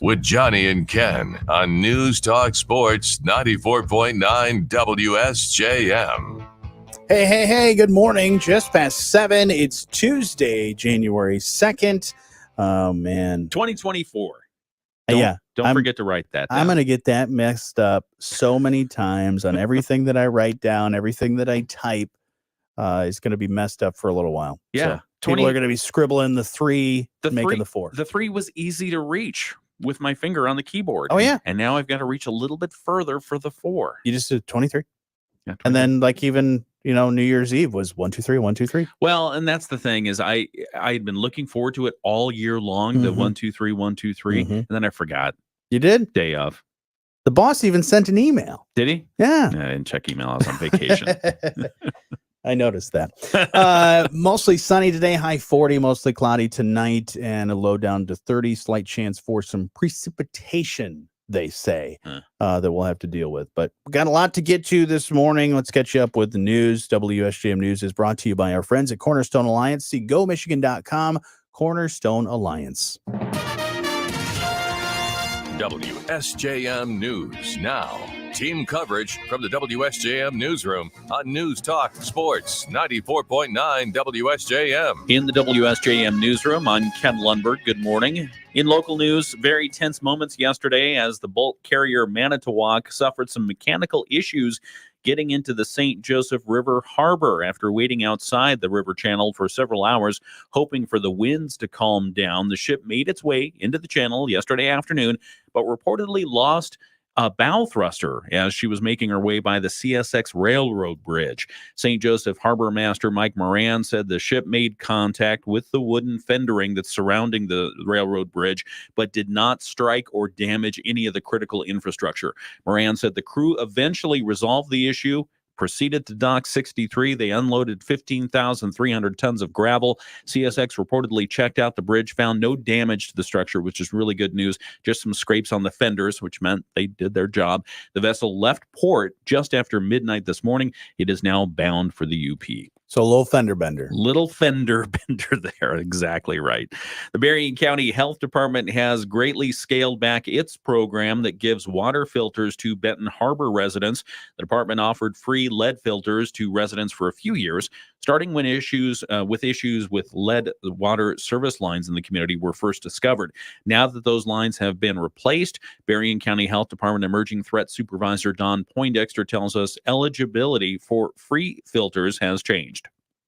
with Jonny and Ken on News Talk Sports 94.9 WSJM. Hey, good morning. Just past 7. It's Tuesday, January 2nd. Oh, man. 2024. Don't forget to write that down. I'm going to get that messed up so many times on everything that I write down, everything that I type is going to be messed up for a little while. Yeah. So people are going to be scribbling the 3, making the 4. The 3 was easy to reach with my finger on the keyboard. Oh, yeah. And now I've got to reach a little bit further for the 4. You just did 23? Yeah, 23. And then even, New Year's Eve was 1, 2, 3, 1, 2, 3. Well, and that's the thing is I had been looking forward to it all year long, the 1, 2, 3, 1, 2, 3, and then I forgot. You did? Day of. The boss even sent an email. Did he? Yeah. I didn't check email. I was on vacation. I noticed that. Mostly sunny today, high 40, mostly cloudy tonight, and a low down to 30. Slight chance for some precipitation, they say, that we'll have to deal with. But we got a lot to get to this morning. Let's catch you up with the news. WSJM News is brought to you by our friends at Cornerstone Alliance. See GoMichigan.com, Cornerstone Alliance. WSJM News now. Team coverage from the WSJM Newsroom on News Talk Sports 94.9 WSJM. In the WSJM Newsroom, I'm Ken Lundberg. Good morning. In local news, very tense moments yesterday as the bulk carrier Manitowoc suffered some mechanical issues getting into the St. Joseph River Harbor after waiting outside the river channel for several hours, hoping for the winds to calm down. The ship made its way into the channel yesterday afternoon, but reportedly lost a bow thruster as she was making her way by the CSX Railroad Bridge. St. Joseph Harbor Master Mike Moran said the ship made contact with the wooden fendering that's surrounding the railroad bridge, but did not strike or damage any of the critical infrastructure. Moran said the crew eventually resolved the issue, proceeded to Dock 63. They unloaded 15,300 tons of gravel. CSX reportedly checked out the bridge, found no damage to the structure, which is really good news. Just some scrapes on the fenders, which meant they did their job. The vessel left port just after midnight this morning. It is now bound for the UP. So little fender bender. Little fender bender there. Exactly right. The Berrien County Health Department has greatly scaled back its program that gives water filters to Benton Harbor residents. The department offered free lead filters to residents for a few years, starting when issues with lead water service lines in the community were first discovered. Now that those lines have been replaced, Berrien County Health Department Emerging Threat Supervisor Don Poindexter tells us eligibility for free filters has changed.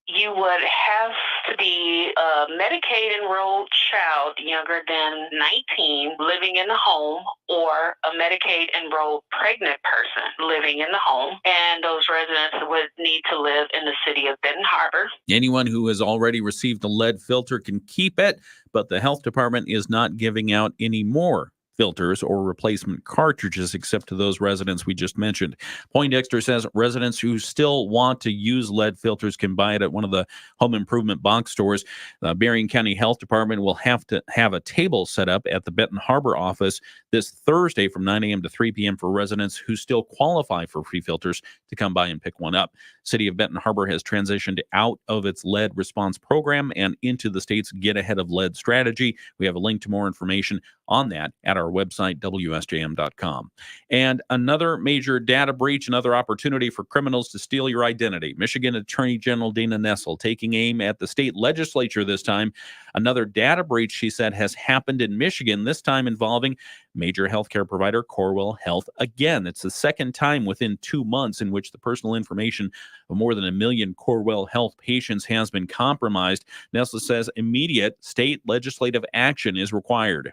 You would have to be a Medicaid-enrolled child younger than 19 living in the home, or a Medicaid-enrolled pregnant person living in the home, and those residents would need to live in the city of Benton Harbor. Anyone who has already received a lead filter can keep it, but the health department is not giving out any more filters or replacement cartridges except to those residents we just mentioned. Poindexter says residents who still want to use lead filters can buy it at one of the home improvement box stores. The Berrien County Health Department will have to have a table set up at the Benton Harbor office this Thursday from 9 a.m. to 3 p.m. for residents who still qualify for free filters to come by and pick one up. City of Benton Harbor has transitioned out of its lead response program and into the state's Get Ahead of Lead strategy. We have a link to more information on that at our website, WSJM.com. And another major data breach, another opportunity for criminals to steal your identity. Michigan Attorney General Dana Nessel taking aim at the state legislature this time. Another data breach, she said, has happened in Michigan, this time involving major healthcare provider Corewell Health. Again, it's the second time within 2 months in which the personal information of more than 1 million Corewell Health patients has been compromised. Nessel says immediate state legislative action is required.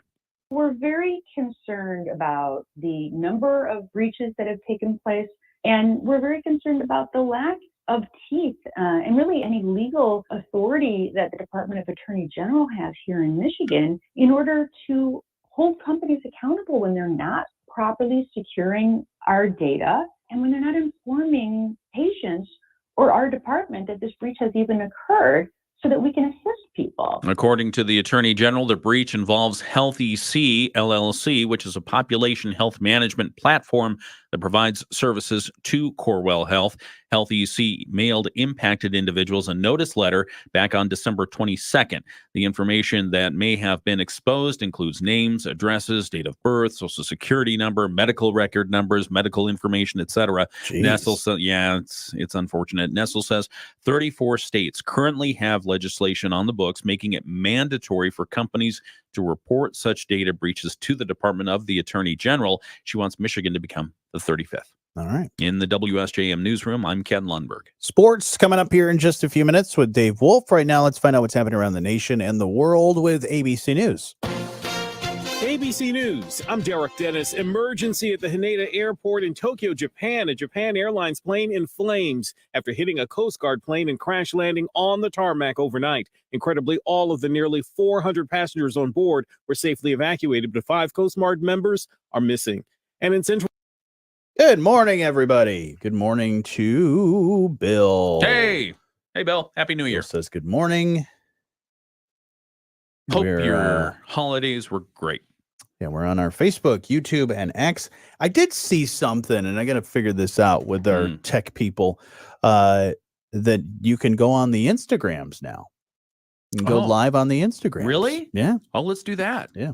We're very concerned about the number of breaches that have taken place, and we're very concerned about the lack of teeth and really any legal authority that the Department of Attorney General has here in Michigan in order to hold companies accountable when they're not properly securing our data and when they're not informing patients or our department that this breach has even occurred, so that we can assist people. According to the Attorney General, the breach involves Health EC LLC, which is a population health management platform that provides services to Corewell Health. Health EC mailed impacted individuals a notice letter back on December 22nd. The information that may have been exposed includes names, addresses, date of birth, social security number, medical record numbers, medical information, etc. Nestle says, it's unfortunate. Nestle says 34 states currently have legislation on the books making it mandatory for companies to report such data breaches to the Department of the Attorney General. She wants Michigan to become the 35th. All right. In the WSJM newsroom, I'm Ken Lundberg. Sports coming up here in just a few minutes with Dave Wolf. Right now, let's find out what's happening around the nation and the world with ABC News. ABC News, I'm Derek Dennis. Emergency at the Haneda Airport in Tokyo, Japan. A Japan Airlines plane in flames after hitting a Coast Guard plane and crash landing on the tarmac overnight. Incredibly, all of the nearly 400 passengers on board were safely evacuated, but 5 Coast Guard members are missing. And in Central... Good morning, everybody. Good morning to Bill. Hey, Bill. Happy New Year. Bill says good morning. Hope your holidays were great. Yeah, we're on our Facebook, YouTube, and X. I did see something, and I got to figure this out with our tech people, that you can go on the Instagrams now. You can go live on the Instagram. Really? Yeah. Oh, let's do that. Yeah.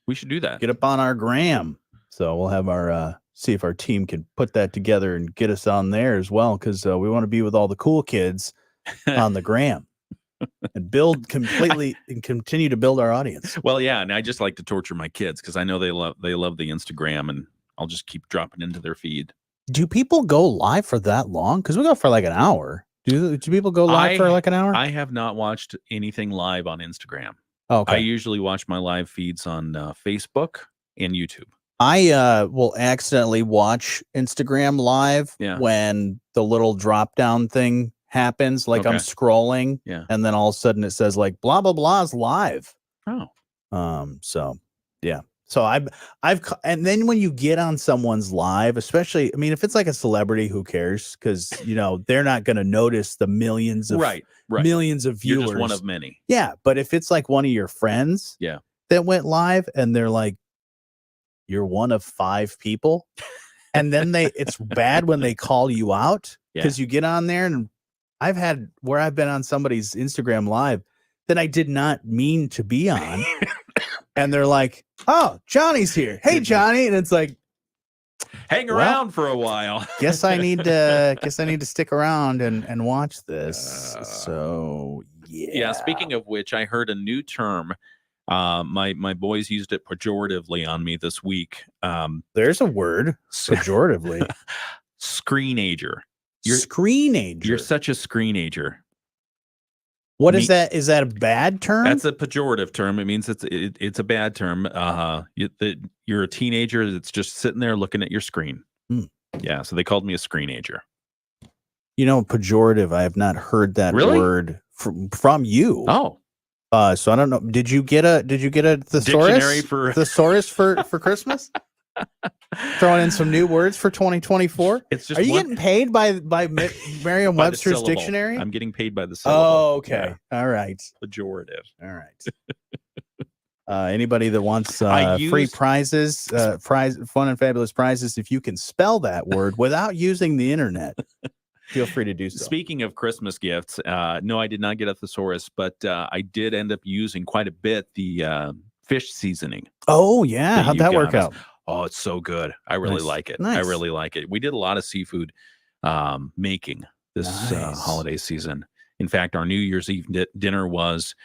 We should do that. Get up on our gram. So we'll have our, see if our team can put that together and get us on there as well, because we want to be with all the cool kids on the gram. And build completely and continue to build our audience. Well, yeah, and I just like to torture my kids because I know they love the Instagram, and I'll just keep dropping into their feed. Do people go live for that long? Because we go for like an hour. Do people go live for like an hour? I have not watched anything live on Instagram. Okay. I usually watch my live feeds on Facebook and YouTube. I will accidentally watch Instagram live when the little drop down thing happens, like I'm scrolling, and then all of a sudden it says like blah blah blah's live. So yeah. So I've and then when you get on someone's live, especially, I mean, if it's like a celebrity, who cares? Because they're not going to notice the millions of millions of viewers. You're just one of many. Yeah, but if it's like one of your friends, that went live, and they're like, you're one of 5 people, and then it's bad when they call you out because you get on there, and I've had where I've been on somebody's Instagram live that I did not mean to be on. And they're like, oh, Johnny's here. Hey, Johnny. And it's like, hang around for a while. guess I need to stick around and watch this. So yeah. Speaking of which, I heard a new term. My boys used it pejoratively on me this week. There's a word pejoratively. Screenager. Screenager. You're such a screenager. What is that? Is that a bad term? That's a pejorative term. It means it's a bad term. You're a teenager that's just sitting there looking at your screen. Yeah, so they called me a screenager. Pejorative. I have not heard that word from you. Oh. So I don't know. Did you get a thesaurus for Christmas? Throwing in some new words for 2024. Are you getting paid by Merriam-Webster's dictionary? I'm getting paid by the syllable. Oh, okay. Yeah. All right. Pejorative. All right. Anybody that wants free prizes, fun and fabulous prizes, if you can spell that word without using the internet, feel free to do so. Speaking of Christmas gifts, no, I did not get a thesaurus, but I did end up using quite a bit the fish seasoning. Oh, yeah. How'd that work out? Oh, it's so good. I really like it. Nice. I really like it. We did a lot of seafood making this holiday season. In fact, our New Year's Eve dinner was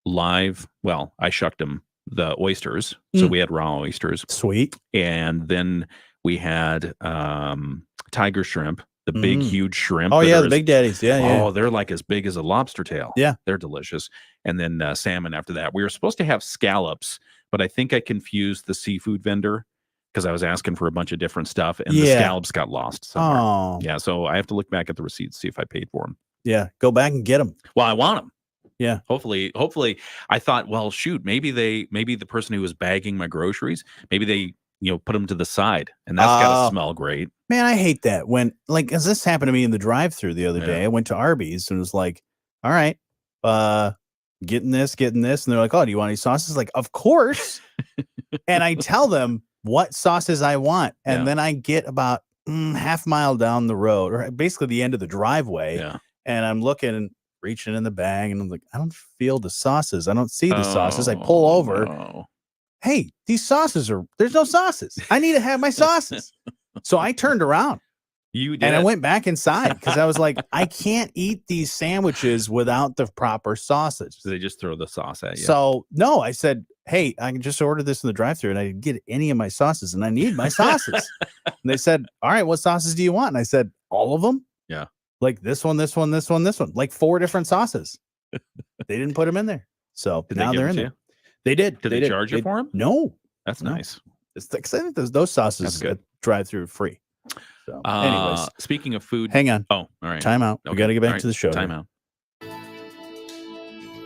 live. Well, I shucked them the oysters. So we had raw oysters. Sweet. And then we had tiger shrimp, the big, huge shrimp. Oh, yeah, the big daddies. Yeah, yeah. Oh, they're like as big as a lobster tail. Yeah. They're delicious. And then salmon after that. We were supposed to have scallops, but I think I confused the seafood vendor because I was asking for a bunch of different stuff, and the scallops got lost somewhere. Oh. Yeah, so I have to look back at the receipts, see if I paid for them. Yeah, go back and get them. Well, I want them. Yeah. Hopefully, I thought, well, shoot, maybe the person who was bagging my groceries, maybe they put them to the side, and that's got to smell great. Man, I hate that when, like, as this happened to me in the drive-thru the other day. I went to Arby's and was like, all right, getting this. And they're like, oh, do you want any sauces? Like, of course. And I tell them, what sauces I want. And Yeah. then I get about half mile down the road, or basically the end of the driveway. Yeah. And I'm looking and reaching in the bag, and I'm like, I don't feel the sauces. I don't see the sauces. I pull over. No. Hey, these sauces there's no sauces. I need to have my sauces. So I turned around. You did. And I went back inside because I was like, I can't eat these sandwiches without the proper sausage. So they just throw the sauce at you. So no, I said, hey, I can just order this in the drive-thru and I didn't get any of my sauces and I need my sauces. And they said, all right, what sauces do you want? And I said, all of them. Yeah. Like this one, this one, this one, this one, like 4 different sauces. They didn't put them in there. So now they're in there. They did. Did they charge you for them? No. That's nice. It's like, I think those sauces at drive-thru free. So, anyways, speaking of food, hang on. Oh, all right. Time out. Okay. We got to get back All to the show. Time out.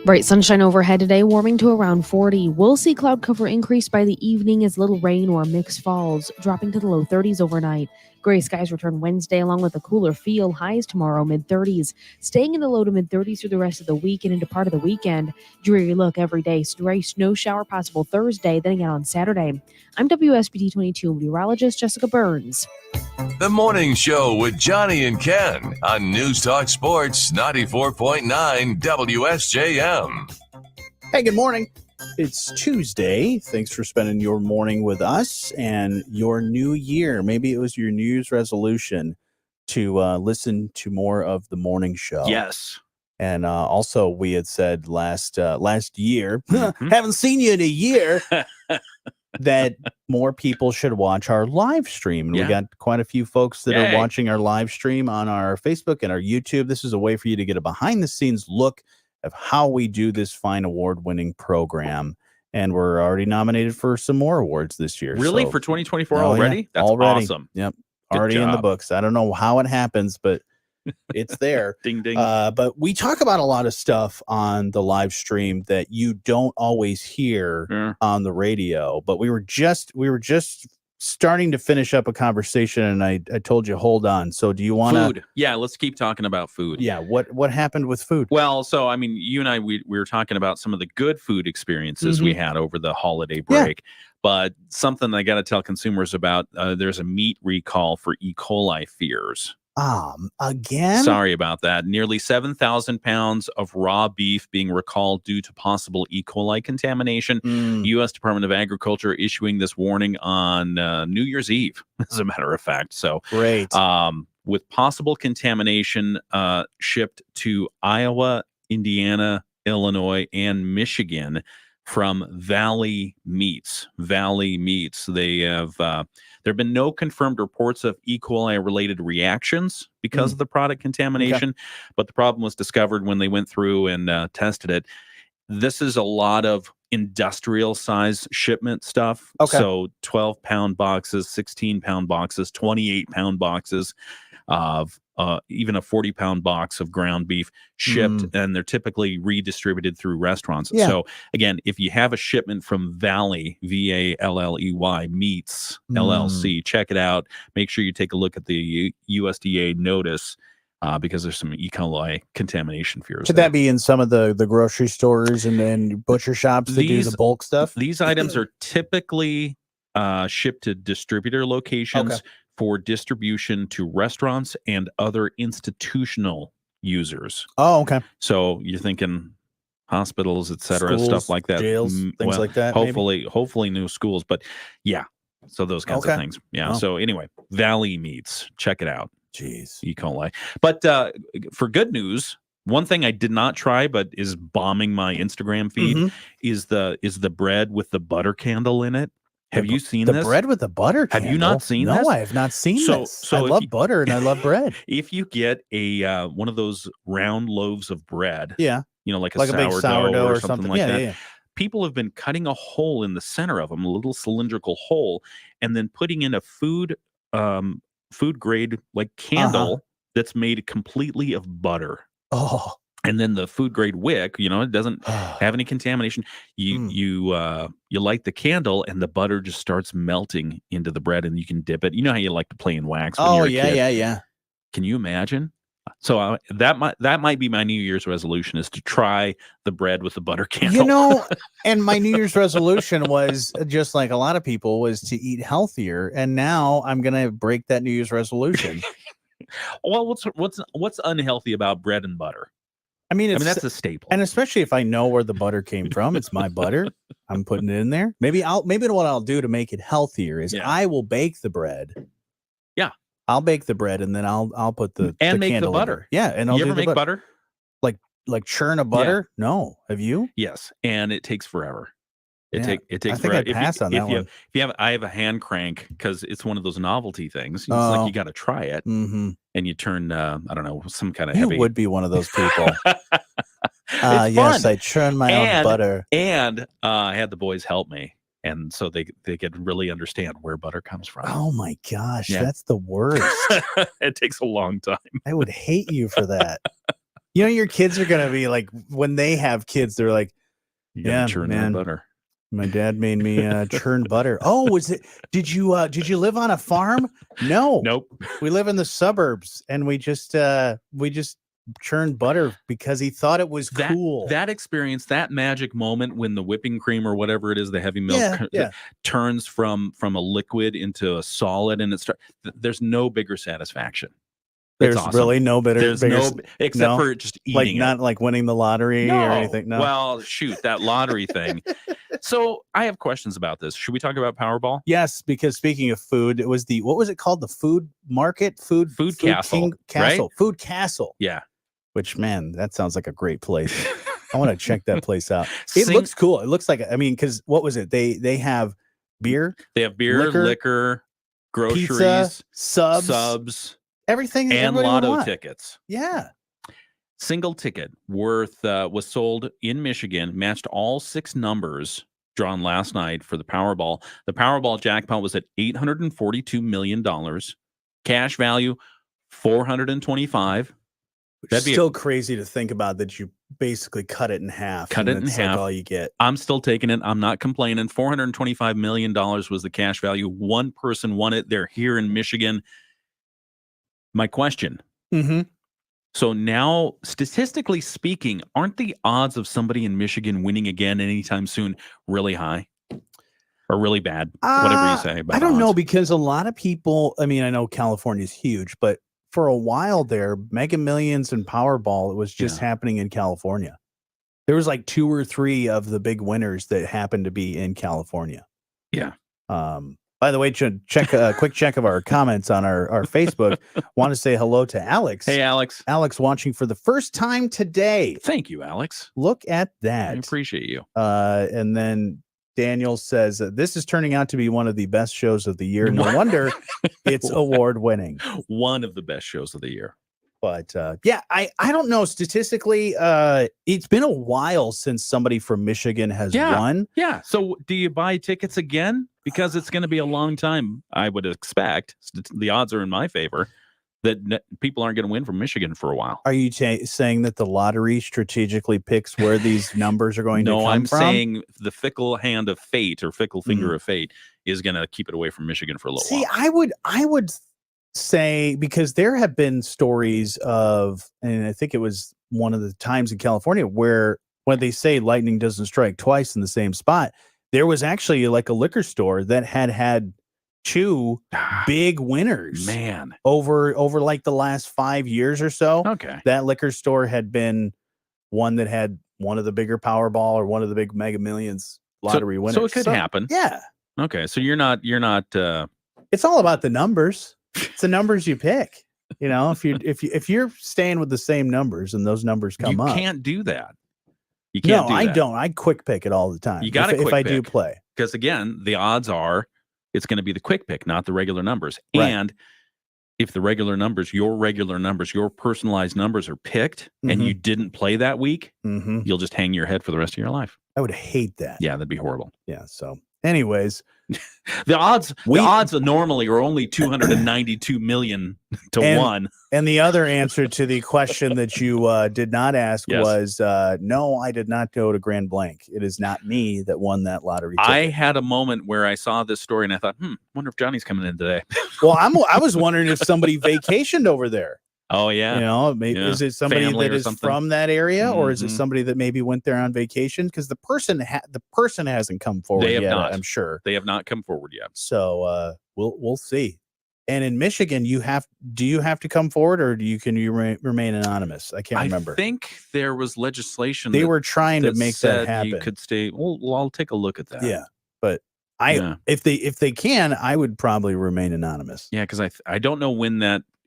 Bright sunshine overhead today, warming to around 40. We'll see cloud cover increase by the evening as little rain or mix falls, dropping to the low 30s overnight. Gray skies return Wednesday along with a cooler feel, highs tomorrow mid-30s, staying in the low to mid-30s through the rest of the week and into part of the weekend. Dreary look every day, stray snow shower possible Thursday, then again on Saturday. I'm WSBT 22 meteorologist Jessica Burns. The Morning Show with Jonny and Ken on News Talk Sports 94.9 WSJM. Hey, good morning. It's Tuesday. Thanks for spending your morning with us and your new year. Maybe it was your New Year's resolution to listen to more of the morning show. Yes. And also, we had said last year, haven't seen you in a year, that more people should watch our live stream. And we got quite a few folks that are watching our live stream on our Facebook and our YouTube. This is a way for you to get a behind-the-scenes look of how we do this fine award-winning program. And we're already nominated for some more awards this year. Really? So, for 2024 already? Yeah, That's already. awesome. Yep. Good Already in the job. books. I don't know how it happens, but it's there. Ding, ding. But we talk about a lot of stuff on the live stream that you don't always hear on the radio. But we were just starting to finish up a conversation, and I told you, hold on. So do you want food? Yeah, let's keep talking about food. Yeah, what happened with food? Well, so I mean, you and I we were talking about some of the good food experiences we had over the holiday break. But something I got to tell consumers about, there's a meat recall for E. coli fears. Again? Sorry about that. Nearly 7,000 pounds of raw beef being recalled due to possible E. coli contamination. U.S. Department of Agriculture issuing this warning on New Year's Eve, as a matter of fact. So, great. With possible contamination shipped to Iowa, Indiana, Illinois, and Michigan from Valley Meats. They have there have been no confirmed reports of E. coli related reactions because of the product contamination, but the problem was discovered when they went through and tested it. This is a lot of industrial size shipment stuff. So 12-pound boxes, 16-pound boxes, 28-pound boxes of even a 40-pound box of ground beef shipped, and they're typically redistributed through restaurants. So again, if you have a shipment from Valley, Valley Meats LLC, check it out. Make sure you take a look at the USDA notice because there's some E. coli contamination fears. Could that be in some of the grocery stores and then butcher shops that do the bulk stuff? These items are typically shipped to distributor locations for distribution to restaurants and other institutional users. Oh, okay. So you're thinking hospitals, et cetera, Schools, stuff like that. jails, things like that. Hopefully new schools, but yeah. So those kinds of things. Yeah. Oh. So anyway, Valley Meats, check it out. Jeez. E. coli. But for good news, one thing I did not try, but is bombing my Instagram feed is the bread with the butter candle in it. Have you seen this? The bread with the butter candle? Have you not seen this? No, I have not seen this. So I love butter and I love bread. If you get a one of those round loaves of bread, you know, like a big sourdough or something like that. Yeah. People have been cutting a hole in the center of them, a little cylindrical hole, and then putting in a food grade like candle that's made completely of butter. Oh. And then the food grade wick, you know, it doesn't have any contamination. You light the candle and the butter just starts melting into the bread and you can dip it. You know how you like to play in wax when you're a kid? Yeah. Can you imagine So that might be my New Year's resolution, is to try the bread with the butter candle. You know, and my New Year's resolution was, just like a lot of people, was to eat healthier. And now I'm going to break that New Year's resolution. Well, what's unhealthy about bread and butter? I mean, that's a staple. And especially if I know where the butter came from, it's my butter. I'm putting it in there. Maybe what I'll do to make it healthier is I will bake the bread. Yeah. I'll bake the bread and then I'll put the make candle the butter. Yeah, and I'll you do ever the make butter? Like churn a butter? Yeah. No. Have you? Yes, and it takes forever. It takes I think forever. I'd pass on that one. If you have, I have a hand crank because it's one of those novelty things. It's like you got to try it, and you turn I don't know, some kind of heavy. You would be one of those people. Yes, I churn my own butter, and I had the boys help me. And so they could really understand where butter comes from. Oh my gosh, that's the worst. It takes a long time. I would hate you for that. You know, your kids are gonna be like, when they have kids, they're like, "Yeah, churn that butter." My dad made me churn butter. Oh, was it? Did you live on a farm? No, nope. We live in the suburbs, and we just churned butter because he thought it was cool. That experience, that magic moment when the whipping cream or whatever it is, the heavy milk turns from a liquid into a solid, and there's no bigger satisfaction. There's awesome. Really no better. Except for just eating like not like winning the lottery or anything. No. Well, shoot, that lottery thing. So I have questions about this. Should we talk about Powerball? Yes, because speaking of food, it was what was it called? The food market, food castle, castle, right? Food Castle. Yeah. Which, man, that sounds like a great place. I want to check that place out. It looks cool. It looks like, I mean, because what was it? They have beer. They have beer, liquor, groceries, pizza, subs, everything, and lotto tickets. Yeah. Single ticket worth was sold in Michigan, matched all 6 numbers drawn last night for the Powerball. The Powerball jackpot was at $842 million. Cash value, $425. That'd be still crazy to think about, that you basically cut it in half. Cut it in half. Like all you get. I'm still taking it. I'm not complaining. $425 million was the cash value. One person won it. They're here in Michigan. My question. Mm-hmm. So now, statistically speaking, aren't the odds of somebody in Michigan winning again anytime soon really high? Or really bad? Whatever you say about I don't know, odds. because a lot of people, I mean, I know California's huge, but for a while there, Mega Millions and Powerball, it was just happening in California. There was like 2 or 3 of the big winners that happened to be in California. Yeah. By the way, check a quick check of our comments on our Facebook. Want to say hello to Alex. Hey, Alex. Alex watching for the first time today. Thank you, Alex. Look at that. I appreciate you. And then Daniel says, this is turning out to be one of the best shows of the year. No wonder it's award winning. One of the best shows of the year. But I don't know. Statistically, it's been a while since somebody from Michigan has won. Yeah. So do you buy tickets again? Because it's going to be a long time, I would expect. The odds are in my favor that people aren't going to win from Michigan for a while. Are you saying that the lottery strategically picks where these numbers are going to come from? No, I'm saying the fickle hand of fate, or fickle finger of fate, is going to keep it away from Michigan for a little while. See, I would say, because there have been stories of, and I think it was one of the times in California where when they say lightning doesn't strike twice in the same spot, there was actually like a liquor store that had 2 big winners, man, over like the last 5 years or so. Okay. That liquor store had been one that had one of the bigger Powerball or one of the big Mega Millions lottery winners. So it could happen. Yeah. Okay. So you're not it's all about the numbers. It's the numbers you pick. You know, if you're staying with the same numbers and those numbers come up. You can't do that. You can't do that. I don't. I quick pick it all the time. You got to if I do play. Because again, the odds are it's going to be the quick pick, not the regular numbers. Right. And if the regular numbers, your personalized numbers are picked and you didn't play that week, you'll just hang your head for the rest of your life. I would hate that. Yeah, that'd be horrible. Yeah. So anyways, the odds normally are only 292 million to 1. And the other answer to the question that you did not ask was, no, I did not go to Grand Blanc. It is not me that won that lottery ticket. I had a moment where I saw this story and I thought, wonder if Johnny's coming in today. Well, I was wondering if somebody vacationed over there. Oh yeah. You know, maybe Yeah. is it somebody Family that or is something. from that area, or is it Mhm. somebody that maybe went there on vacation? Because the person hasn't come forward They have yet. not. I'm sure. They have not come forward yet. So we'll see. And in Michigan, do you have to come forward, or can you remain anonymous? I can't remember. I think there was legislation They that, were trying to that make said that happen. you could stay. Well, I'll take a look at that. Yeah, but Yeah. if they can, I would probably remain anonymous. Yeah, because I don't know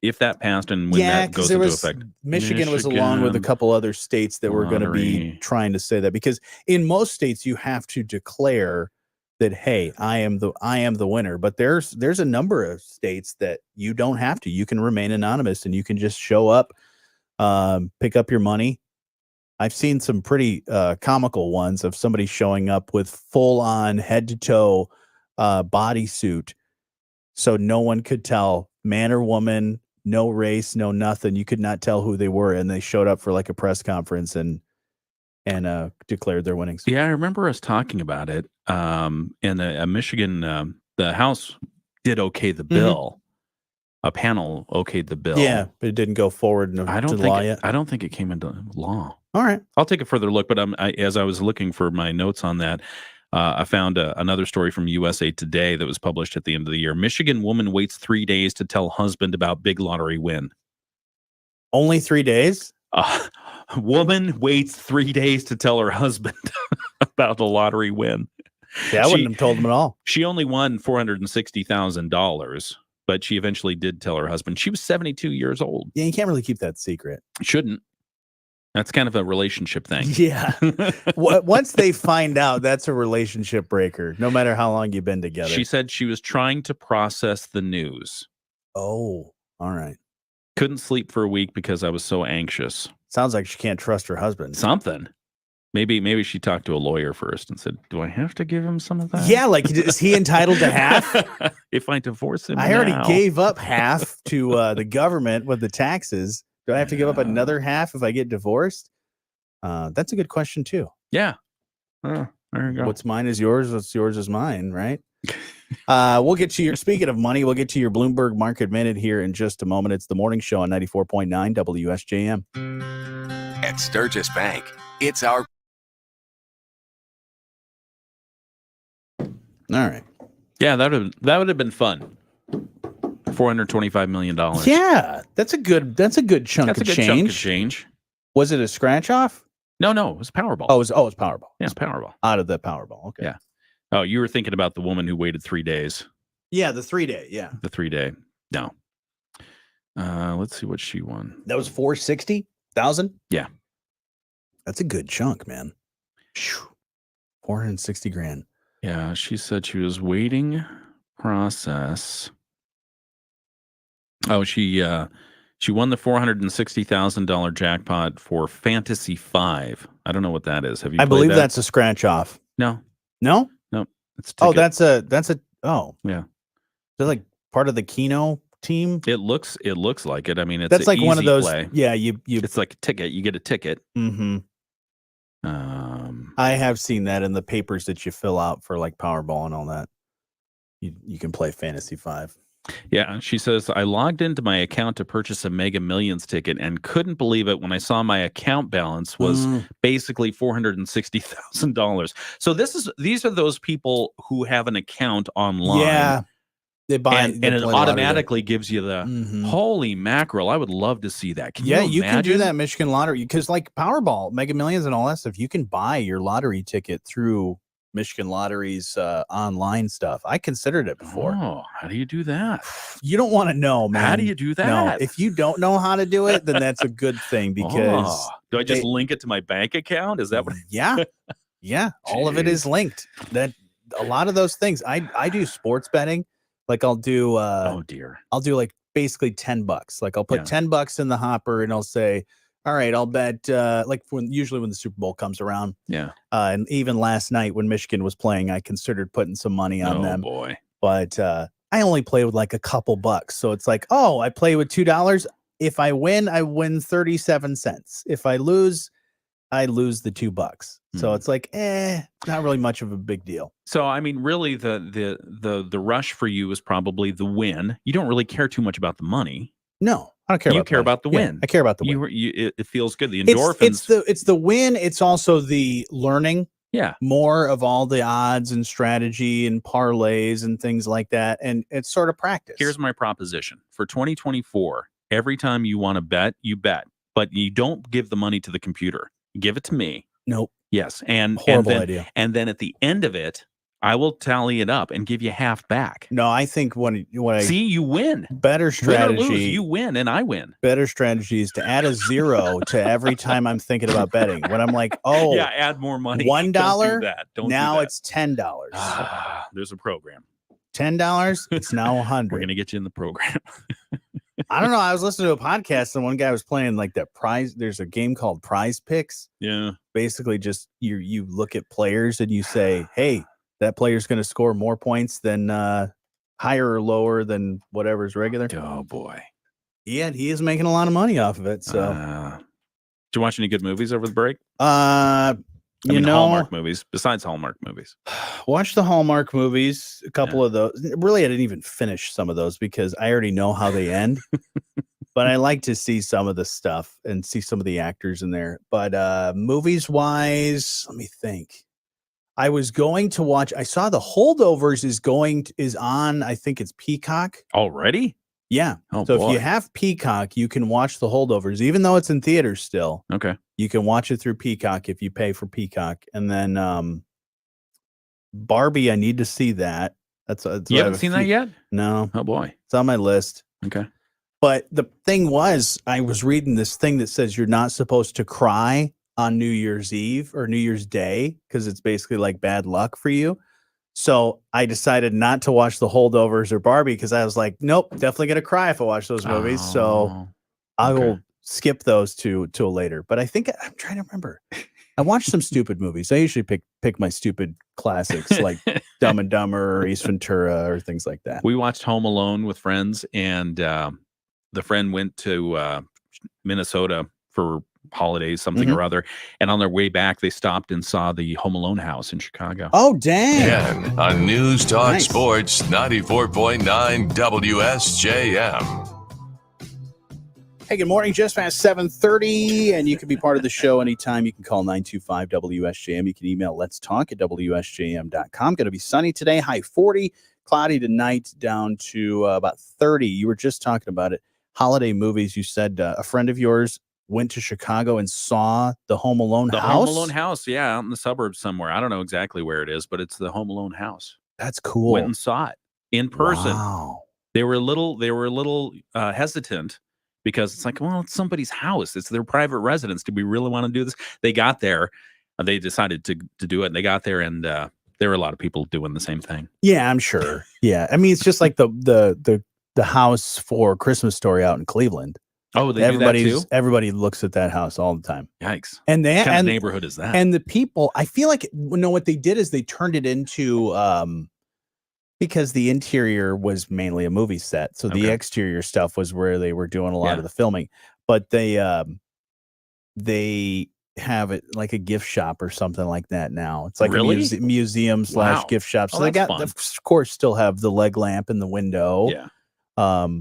if that passed and when that goes into effect. Michigan was along with a couple other states that were going to be lottery. trying to say that, because in most states you have to declare that, hey, I am the winner, but there's a number of states that you don't have to. You can remain anonymous and you can just show up, pick up your money. I've seen some pretty comical ones of somebody showing up with full on head to toe bodysuit, so no one could tell, man or woman, no race, no nothing. You could not tell who they were, and they showed up for like a press conference and declared their winnings. Yeah, I remember us talking about it. In Michigan, the House did okay the bill. A panel okayed the bill. Yeah, but it didn't go forward to law yet. I don't think it came into law. All right, I'll take a further look. But as I was looking for my notes on that, I found another story from USA Today that was published at the end of the year. Michigan woman waits 3 days to tell husband about big lottery win. Only 3 days? Woman waits 3 days to tell her husband about the lottery win. Yeah, I wouldn't have told him at all. She only won $460,000, but she eventually did tell her husband. She was 72 years old. Yeah, you can't really keep that secret. Shouldn't. That's kind of a relationship thing. Yeah. Once they find out, that's a relationship breaker, no matter how long you've been together. She said she was trying to process the news. Oh, all right. Couldn't sleep for a week because I was so anxious. Sounds like she can't trust her husband. Something. Maybe she talked to a lawyer first and said, do I have to give him some of that? Yeah, like, is he entitled to half? If I divorce him I already now. gave up half to the government with the taxes. Do I have to give up another half if I get divorced? That's a good question, too. Yeah. There you go. What's mine is yours. What's yours is mine, right? We'll get to your, speaking of money, we'll get to your Bloomberg Market Minute here in just a moment. It's the morning show on 94.9 WSJM. At Sturgis Bank, it's our All right. Yeah, that would have been fun. $425 million. Yeah, that's a good chunk That's of a good change. chunk of change. Was it a scratch off? No, it was Powerball. Oh, it's Powerball. Yeah, it's Powerball. Out of the Powerball. Okay. Yeah. Oh, you were thinking about the woman who waited 3 days. Yeah, the 3-day. Yeah. The 3-day. No. Let's see what she won. That was 460,000. Yeah. That's a good chunk, man. 460 grand. Yeah, she said she was waiting process. Oh, she won the $460,000 jackpot for Fantasy 5. I don't know what that is. Have you? I believe that? that's a scratch off. No. It's a Oh, ticket. that's a. Oh, Yeah. Is that like part of the Keno team? It looks like it. I mean, it's That's like one of easy those. play. Yeah, you. It's like a ticket. You get a ticket. Mm-hmm. I have seen that in the papers that you fill out for like Powerball and all that. You can play Fantasy 5. Yeah, she says, I logged into my account to purchase a Mega Millions ticket and couldn't believe it when I saw my account balance was basically $460,000. So these are those people who have an account online. Yeah. They buy and it automatically gives you the holy mackerel. I would love to see that. Can you can do imagine? that Michigan lottery because like Powerball, Mega Millions and all that stuff, you can buy your lottery ticket through Michigan Lottery's online stuff. I considered it before. Oh, how do you do that? You don't want to know, man. How do you do that? No, if you don't know how to do it, then that's a good thing because do I just link it to my bank account? Is that what? Yeah. All of it is linked. That a lot of those things. I do sports betting. Like I'll do I'll do like basically $10. Like I'll put $10 in the hopper and I'll say, all right, I'll bet like usually when the Super Bowl comes around. Yeah. And even last night when Michigan was playing, I considered putting some money on them. Oh boy. But I only play with like a couple bucks. So it's like, oh, I play with $2. If I win 37 cents. If I lose, I lose the $2. So it's like, not really much of a big deal. So I mean, really, the rush for you is probably the win. You don't really care too much about the money. No. I don't care. You about care money. about the win. I care about the win. It feels good. The endorphins. It's the win. It's also the learning. Yeah. More of all the odds and strategy and parlays and things like that. And it's sort of practice. Here's my proposition for 2024. Every time you want to bet, you bet, but you don't give the money to the computer. Give it to me. Nope. Yes. And horrible then, idea. And then at the end of it, I will tally it up and give you half back. No, I think when I see, you win. Better strategy. Win or lose, you win and I win. Better strategy is to add a 0 to every time I'm thinking about betting. When I'm like, oh, yeah, add more money. $1. Don't do that. Now it's $10. There's a program. $10. It's now 100. We're gonna get you in the program. I don't know. I was listening to a podcast and one guy was playing like that prize. There's a game called Prize Picks. Yeah. Basically, just you look at players and you say, hey, that player's going to score more points than higher or lower than whatever's regular. Oh boy. Yeah, he is making a lot of money off of it. So, did you watch any good movies over the break? Hallmark movies besides Hallmark movies. Watch the Hallmark movies. A couple of those. Really, I didn't even finish some of those because I already know how they end. But I like to see some of the stuff and see some of the actors in there. But movies wise, let me think. I was going to watch. I saw The Holdovers is on. I think it's Peacock already. Yeah. Oh, so boy. if you have Peacock, you can watch The Holdovers, even though it's in theaters still. Okay. You can watch it through Peacock if you pay for Peacock. And then Barbie, I need to see that. That's you haven't seen that yet? No. Oh boy. It's on my list. Okay. But the thing was, I was reading this thing that says you're not supposed to cry on New Year's Eve or New Year's Day because it's basically like bad luck for you. So I decided not to watch The Holdovers or Barbie because I was like, nope, definitely gonna cry if I watch those movies. So I will skip those to later. But I think I'm trying to remember. I watched some stupid movies. I usually pick my stupid classics like Dumb and Dumber or Ace Ventura or things like that. We watched Home Alone with friends, and the friend went to Minnesota for holidays, something or other, and on their way back they stopped and saw the Home Alone house in Chicago. Oh dang. Ken on News Talk Sports 94.9 WSJM. Hey, good morning. Just past 7:30, and you can be part of the show anytime. You can call 925 WSJM. You can email let's talk at WSJM.com. Going to be sunny today, high 40, cloudy tonight, down to about 30. You were just talking about it. Holiday movies. You said a friend of yours went to Chicago and saw the Home Alone house. The Home Alone house, yeah, out in the suburbs somewhere. I don't know exactly where it is, but it's the Home Alone house. That's cool. Went and saw it in person. Wow. They were a little hesitant because it's like, well, it's somebody's house. It's their private residence. Do we really want to do this? They got there. They decided to do it. And they got there, and there were a lot of people doing the same thing. Yeah, I'm sure. Yeah, I mean, it's just like the house for Christmas Story out in Cleveland. Oh, they do that too? Everybody looks at that house all the time. Yikes! And what kind of neighborhood is that? And the people, I feel like, what they did is they turned it into because the interior was mainly a movie set, so the exterior stuff was where they were doing a lot of the filming. But they have it like a gift shop or something like that now. It's like a museum / gift shop. So they got, of course, still have the leg lamp in the window. Yeah.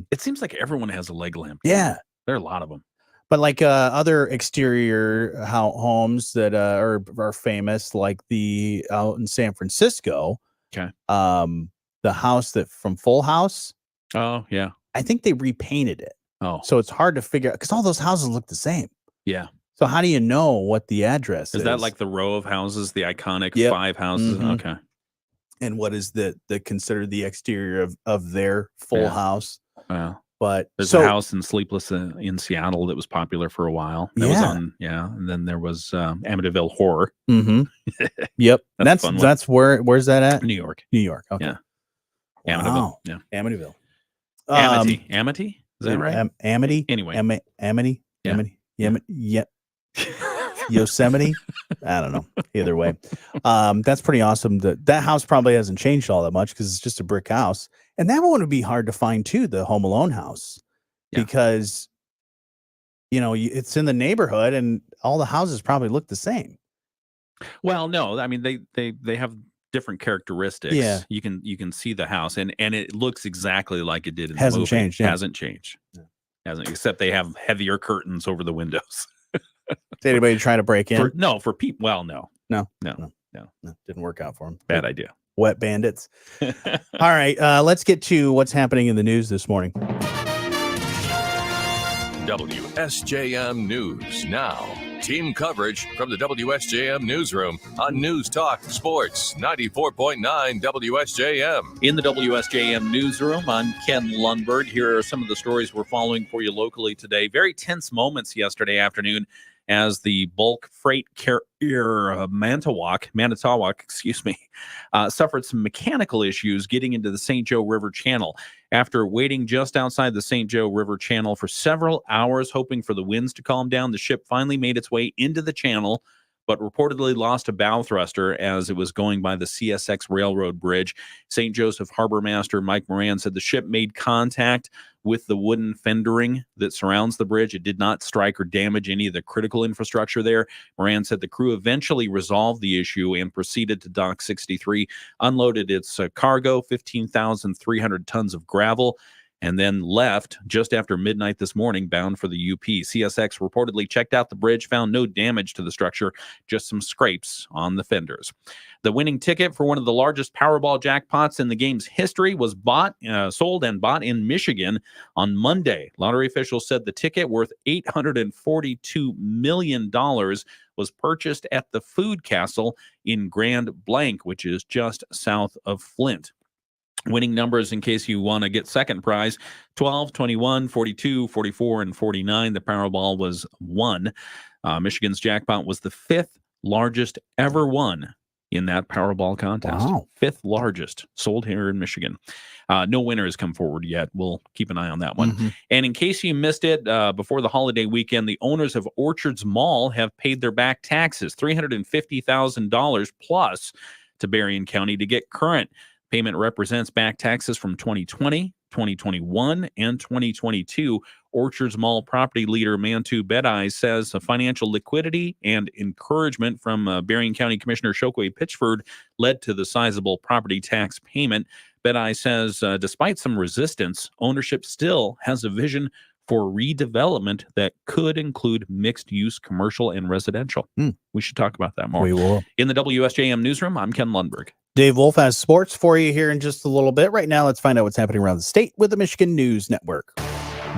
It seems like everyone has a leg lamp. Yeah. There are a lot of them. But like other exterior homes that are famous, like the out in San Francisco. Okay. The house that from Full House. Oh, yeah. I think they repainted it. Oh. So it's hard to figure out because all those houses look the same. Yeah. So how do you know what the address is? Is that like the row of houses, the iconic 5 houses? Mm-hmm. Okay. And what is the considered the exterior of their Full House? Wow. But there's a house in Sleepless in Seattle that was popular for a while. That was on, and then there was Amityville Horror. Mm-hmm. Yep. that's where's that at? New York. New York. Okay. Yeah. Amityville. Wow. Yeah. Amityville. Amity? Is that right? Amity. Anyway. Amity. Yeah. Amity. Yep. Yosemite. I don't know. Either way, that's pretty awesome. That house probably hasn't changed all that much because it's just a brick house, and that one would be hard to find too. The Home Alone house, because it's in the neighborhood, and all the houses probably look the same. Well, no, I mean they have different characteristics. Yeah, you can see the house, and it looks exactly like it did in hasn't the movie. Changed. Yeah. Hasn't changed. Yeah. Hasn't, except they have heavier curtains over the windows. Did anybody try to break in? For people. Well, no. Didn't work out for them. Bad idea. Wet bandits. All right, let's get to what's happening in the news this morning. WSJM News Now. Team coverage from the WSJM Newsroom on News Talk Sports 94.9 WSJM. In the WSJM Newsroom, I'm Ken Lundberg. Here are some of the stories we're following for you locally today. Very tense moments yesterday afternoon as the bulk freight carrier Manitowoc, suffered some mechanical issues getting into the St. Joe River Channel. After waiting just outside the St. Joe River Channel for several hours, hoping for the winds to calm down, the ship finally made its way into the channel, but reportedly lost a bow thruster as it was going by the CSX Railroad Bridge. St. Joseph Harbor Master Mike Moran said the ship made contact with the wooden fendering that surrounds the bridge. It did not strike or damage any of the critical infrastructure there. Moran said the crew eventually resolved the issue and proceeded to Dock 63, unloaded its cargo, 15,300 tons of gravel, and then left just after midnight this morning, bound for the UP. CSX reportedly checked out the bridge, found no damage to the structure, just some scrapes on the fenders. The winning ticket for one of the largest Powerball jackpots in the game's history was sold and bought in Michigan on Monday. Lottery officials said the ticket, worth $842 million, was purchased at the Food Castle in Grand Blanc, which is just south of Flint. Winning numbers, in case you want to get second prize: 12, 21, 42, 44, and 49. The Powerball was 1. Michigan's jackpot was the 5th largest ever won in that Powerball contest. Wow. 5th largest, sold here in Michigan. No winner has come forward yet. We'll keep an eye on that one. Mm-hmm. And in case you missed it, before the holiday weekend, the owners of Orchards Mall have paid their back taxes, $350,000 plus, to Berrien County to get current. Payment represents back taxes from 2020, 2021, and 2022. Orchards Mall property leader Mantu Bedai says financial liquidity and encouragement from Berrien County Commissioner Chokwe Pitchford led to the sizable property tax payment. Bedai says despite some resistance, ownership still has a vision for redevelopment that could include mixed-use commercial and residential. We should talk about that more. We will. In the WSJM Newsroom, I'm Ken Lundberg. Dave Wolf has sports for you here in just a little bit. Right now, let's find out what's happening around the state with the Michigan News Network.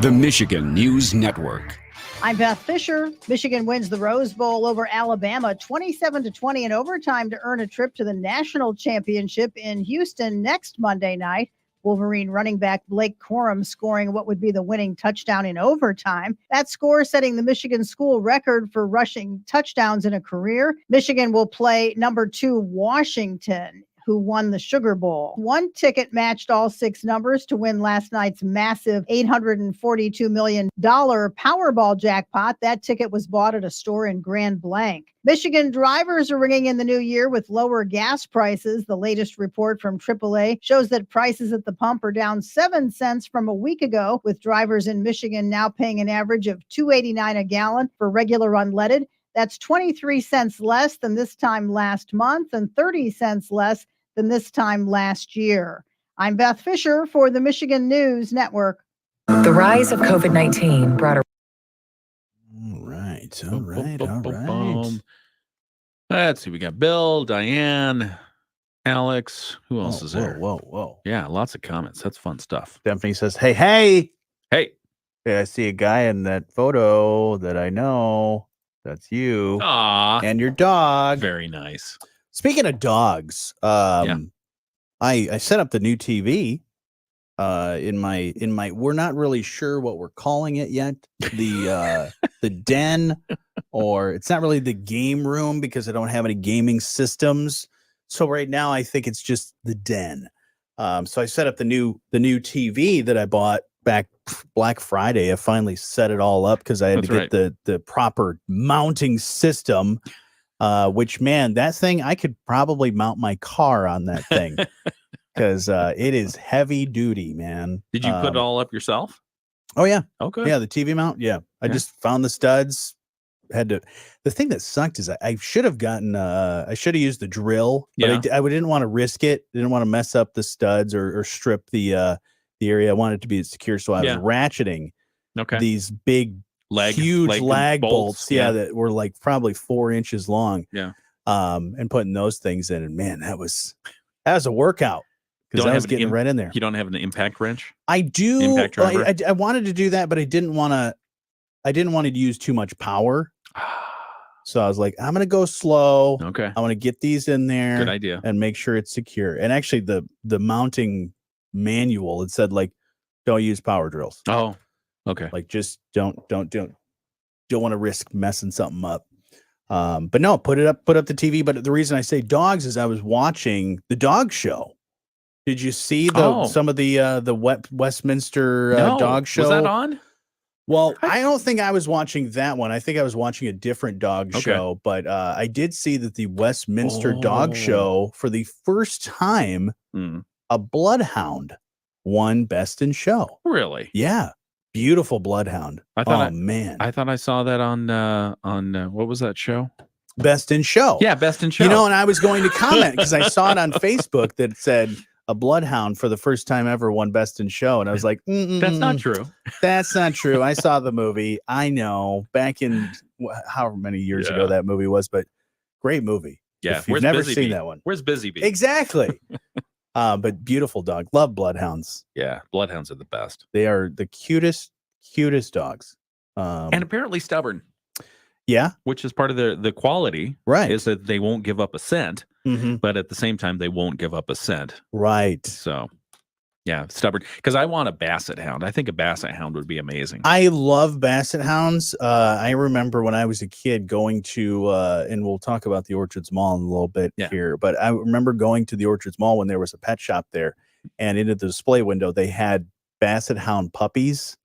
The Michigan News Network. I'm Beth Fisher. Michigan wins the Rose Bowl over Alabama 27-20 in overtime to earn a trip to the national championship in Houston next Monday night. Wolverine running back Blake Corum scoring what would be the winning touchdown in overtime. That score setting the Michigan school record for rushing touchdowns in a career. Michigan will play number 2 Washington, who won the Sugar Bowl. One ticket matched all 6 numbers to win last night's massive $842 million Powerball jackpot. That ticket was bought at a store in Grand Blanc. Michigan drivers are ringing in the new year with lower gas prices. The latest report from AAA shows that prices at the pump are down 7 cents from a week ago, with drivers in Michigan now paying an average of $2.89 a gallon for regular unleaded. That's 23 cents less than this time last month and 30 cents less than this time last year. I'm Beth Fisher for the Michigan News Network. The rise of COVID-19 brought a... All right. Let's see. We got Bill, Diane, Alex. Who else is there? Whoa. Yeah, lots of comments. That's fun stuff. Stephanie says, hey. Hey, I see a guy in that photo that I know. That's you. Aw. And your dog. Very nice. Speaking of dogs, I set up the new TV in my we're not really sure what we're calling it yet. The den, or it's not really the game room because I don't have any gaming systems. So right now I think it's just the den. So I set up the new TV that I bought back Black Friday. I finally set it all up because I had to get the proper mounting system. Which, man, that thing, I could probably mount my car on that thing because it is heavy duty, man. Did you put it all up yourself? Oh, yeah. Okay. Yeah, the TV mount. Yeah. I just found the studs. The thing that sucked is I should have gotten, I should have used the drill, but I didn't want to risk it. Didn't want to mess up the studs or strip the area. I wanted it to be secure. So I was ratcheting Okay. these big, Lag, huge lag bolts. Yeah. That were like probably 4 inches long. Yeah. And putting those things in, and man, that was a workout because Don't I was have getting right in there. You don't have an impact wrench? I do. Impact driver? I wanted to do that, but I didn't want to use too much power. So I was like, I'm gonna go slow. Okay. I want to get these in there. Good idea. And make sure it's secure. And actually, the mounting manual, it said like, don't use power drills. Oh, okay. Like just don't want to risk messing something up. But no, put up the TV. But the reason I say dogs is I was watching the dog show. Did you see some of the Westminster dog show? Was that on? Well, I don't think I was watching that one. I think I was watching a different dog show, but I did see that the Westminster dog show, for the first time, a bloodhound won Best in Show. Really? Yeah. Beautiful bloodhound. Man. I thought I saw that on what was that show? Best in Show. Yeah, Best in Show. You know, and I was going to comment because I saw it on Facebook that said a bloodhound for the first time ever won Best in Show. And I was like, that's not true. That's not true. I saw the movie. I know back in however many years ago that movie was, but great movie. Yeah. If you've never seen that one. Where's Busy Bee? Exactly. But beautiful dog. Love bloodhounds. Yeah. Bloodhounds are the best. They are the cutest dogs. And apparently stubborn. Yeah. Which is part of the quality. Right. Is that they won't give up a scent. Mm-hmm. But at the same time, they won't give up a scent. Right. So, yeah, stubborn. Because I want a basset hound. I think a basset hound would be amazing. I love basset hounds. I remember when I was a kid going to, and we'll talk about the Orchards Mall in a little bit here, but I remember going to the Orchards Mall when there was a pet shop there, and into the display window, they had basset hound puppies.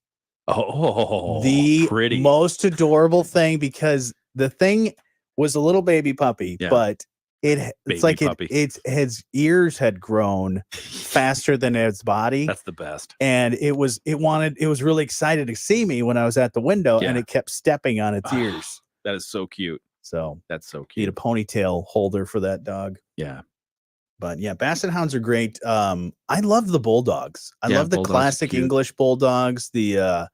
Oh, the pretty. Most adorable thing, because the thing was a little baby puppy, but it's like its ears had grown faster than its body. That's the best. And it was really excited to see me when I was at the window, and it kept stepping on its ears. That is so cute. So that's so cute. Need a ponytail holder for that dog. Yeah. But yeah, basset hounds are great. I love the bulldogs. I love the classic English bulldogs, the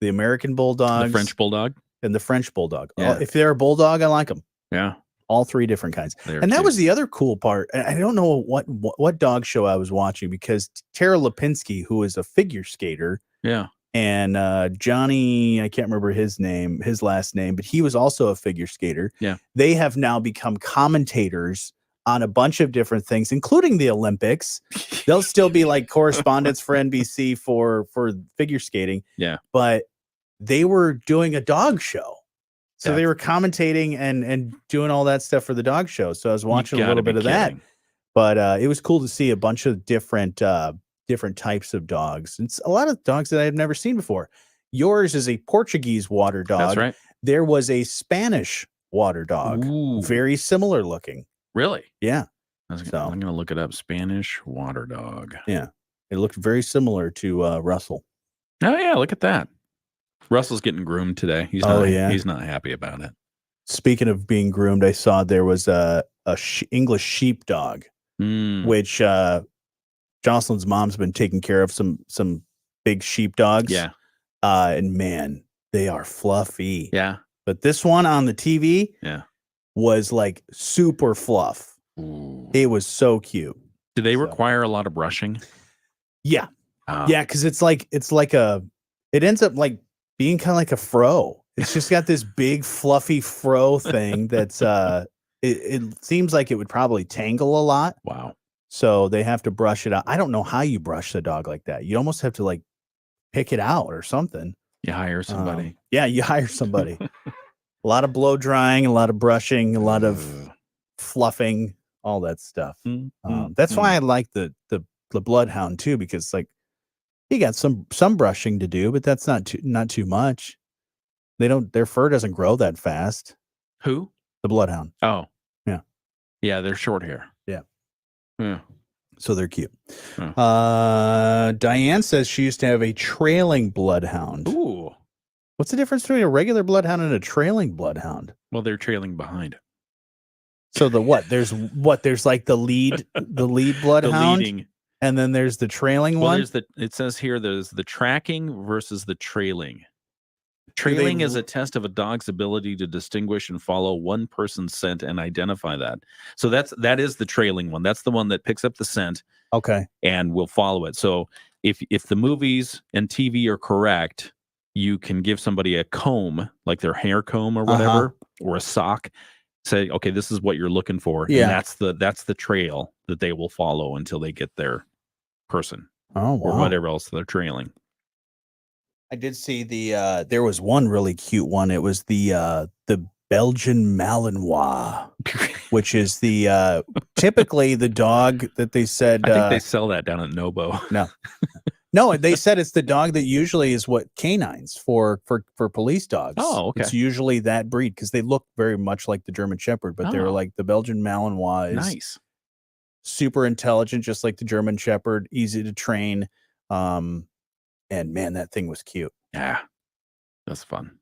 American bulldogs, the French bulldog, and the French bulldog. Yeah. If they're a bulldog, I like them. Yeah. All three different kinds. And that was the other cool part. I don't know what dog show I was watching, because Tara Lipinski, who is a figure skater, and Johnny, I can't remember his last name, but he was also a figure skater. Yeah. They have now become commentators on a bunch of different things, including the Olympics. They'll still be like correspondents for NBC for figure skating. Yeah. But they were doing a dog show. So they were commentating and doing all that stuff for the dog show. So I was watching a little bit of that. But it was cool to see a bunch of different types of dogs. It's a lot of dogs that I had never seen before. Yours is a Portuguese water dog. That's right. There was a Spanish water dog. Ooh. Very similar looking. Really? Yeah. I'm going to look it up. Spanish water dog. Yeah. It looked very similar to Russell. Oh, yeah. Look at that. Russell's getting groomed today. He's not happy about it. Speaking of being groomed, I saw there was a English sheepdog, which Jocelyn's mom's been taking care of some big sheepdogs. Yeah. And man, they are fluffy. Yeah. But this one on the TV was like super fluff. Ooh. It was so cute. Do they require a lot of brushing? Yeah. Yeah, because it ends up like being kind of like a fro. It's just got this big fluffy fro thing that's it seems like it would probably tangle a lot. Wow. So they have to brush it out. I don't know how you brush the dog like that. You almost have to like pick it out or something. You hire somebody. You hire somebody. A lot of blow drying, a lot of brushing, a lot of fluffing, all that stuff. That's why I like the bloodhound too, because like you got some brushing to do, but that's not too much. Their fur doesn't grow that fast. Who? The bloodhound. Oh. Yeah. Yeah, they're short hair. Yeah. Yeah. So they're cute. Diane says she used to have a trailing bloodhound. Ooh. What's the difference between a regular bloodhound and a trailing bloodhound? Well, they're trailing behind. So there's like the lead bloodhound. The leading. And then there's the trailing one. It says here there's the tracking versus the trailing. Trailing is a test of a dog's ability to distinguish and follow one person's scent and identify that. So that is the trailing one. That's the one that picks up the scent. Okay. And will follow it. So if the movies and TV are correct, you can give somebody a comb, like their hair comb or whatever, or a sock. Say, okay, this is what you're looking for. Yeah. And that's the trail that they will follow until they get their person. Oh, wow. Or whatever else they're trailing. I did see there was one really cute one. It was the Belgian Malinois, which is the typically the dog that they said. I think they sell that down at Nobo. No, they said it's the dog that usually is what canines for police dogs. Oh, okay. It's usually that breed because they look very much like the German Shepherd, but they're like the Belgian Malinois is nice, super intelligent, just like the German Shepherd, easy to train. And man, that thing was cute. Yeah, that's fun.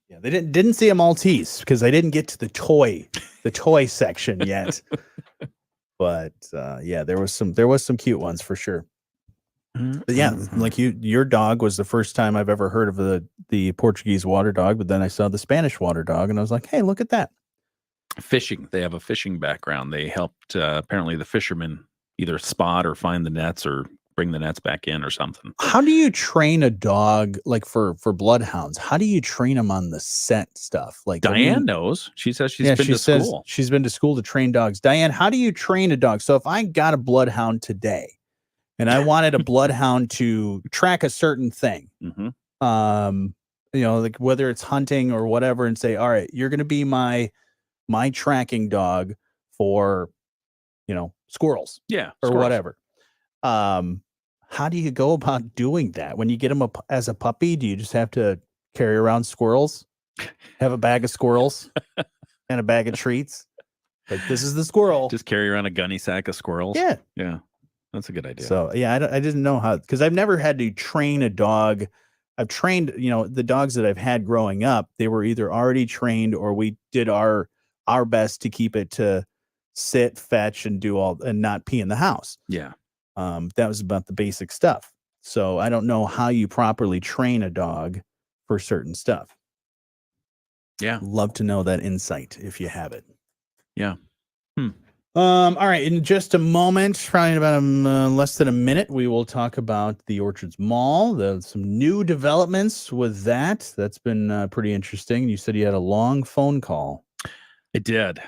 Yeah, they didn't see a Maltese because I didn't get to the toy section yet. But yeah, there was some cute ones for sure. But yeah, like your dog was the first time I've ever heard of the Portuguese water dog, but then I saw the Spanish water dog and I was like, hey, look at that. Fishing. They have a fishing background. They helped apparently the fishermen either spot or find the nets or bring the nets back in or something. How do you train a dog like for bloodhounds? How do you train them on the scent stuff? Like Diane knows. She says she's been to school. She's been to school to train dogs. Diane, how do you train a dog? So if I got a bloodhound today and I wanted a bloodhound to track a certain thing, like whether it's hunting or whatever, and say, all right, you're going to be my tracking dog for, squirrels. Yeah. Or whatever. How do you go about doing that? When you get them as a puppy, do you just have to carry around squirrels, have a bag of squirrels and a bag of treats? Like, this is the squirrel. Just carry around a gunny sack of squirrels. Yeah. Yeah. That's a good idea. So, yeah, I didn't know how, because I've never had to train a dog. I've trained, the dogs that I've had growing up, they were either already trained or we did our best to keep it to sit, fetch, and do all, and not pee in the house. Yeah. That was about the basic stuff. So I don't know how you properly train a dog for certain stuff. Yeah. Love to know that insight if you have it. Yeah. All right. In just a moment, probably in about less than a minute, we will talk about the Orchards Mall. Some new developments with that. That's been pretty interesting. You said you had a long phone call. I did.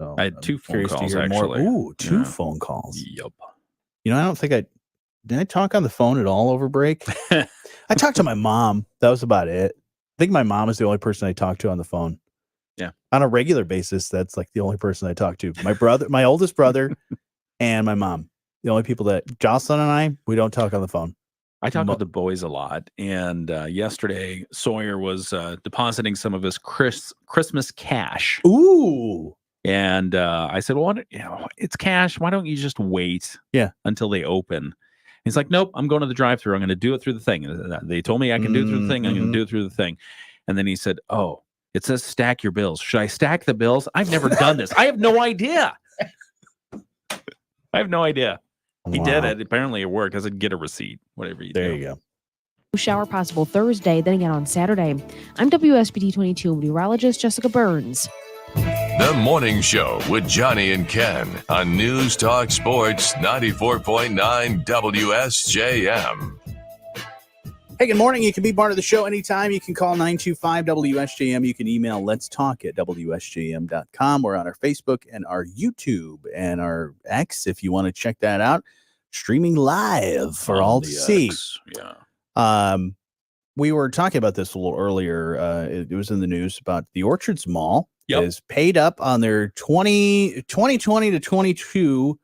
So I had two phone calls, actually. actually. Ooh, two phone calls. Yep. I don't think did I talk on the phone at all over break? I talked to my mom. That was about it. I think my mom is the only person I talked to on the phone. Yeah. On a regular basis, that's like the only person I talk to. My brother, my oldest brother, and my mom. The only people that Jocelyn and I, we don't talk on the phone. I talk with the boys a lot. And yesterday, Sawyer was depositing some of his Christmas cash. Ooh. And I said, well, it's cash. Why don't you just wait until they open? He's like, nope, I'm going to the drive-thru. I'm going to do it through the thing. They told me I can do it through the thing. I'm going to do it through the thing. And then he said, oh, it says stack your bills. Should I stack the bills? I've never done this. I have no idea. I have no idea. He did it. Apparently it worked. I said, get a receipt, whatever you do. There you go. Shower possible Thursday, then again on Saturday. I'm WSBT 22 meteorologist Jessica Burns. The Morning Show with Jonny and Ken on News Talk Sports 94.9 WSJM. Hey, good morning. You can be part of the show anytime. You can call 925-WSJM. You can email letstalk@WSJM.com. We're on our Facebook and our YouTube and our X if you want to check that out. Streaming live for all to see. Yeah. We were talking about this a little earlier. It was in the news about the Orchards Mall is paid up on their 2020 to 22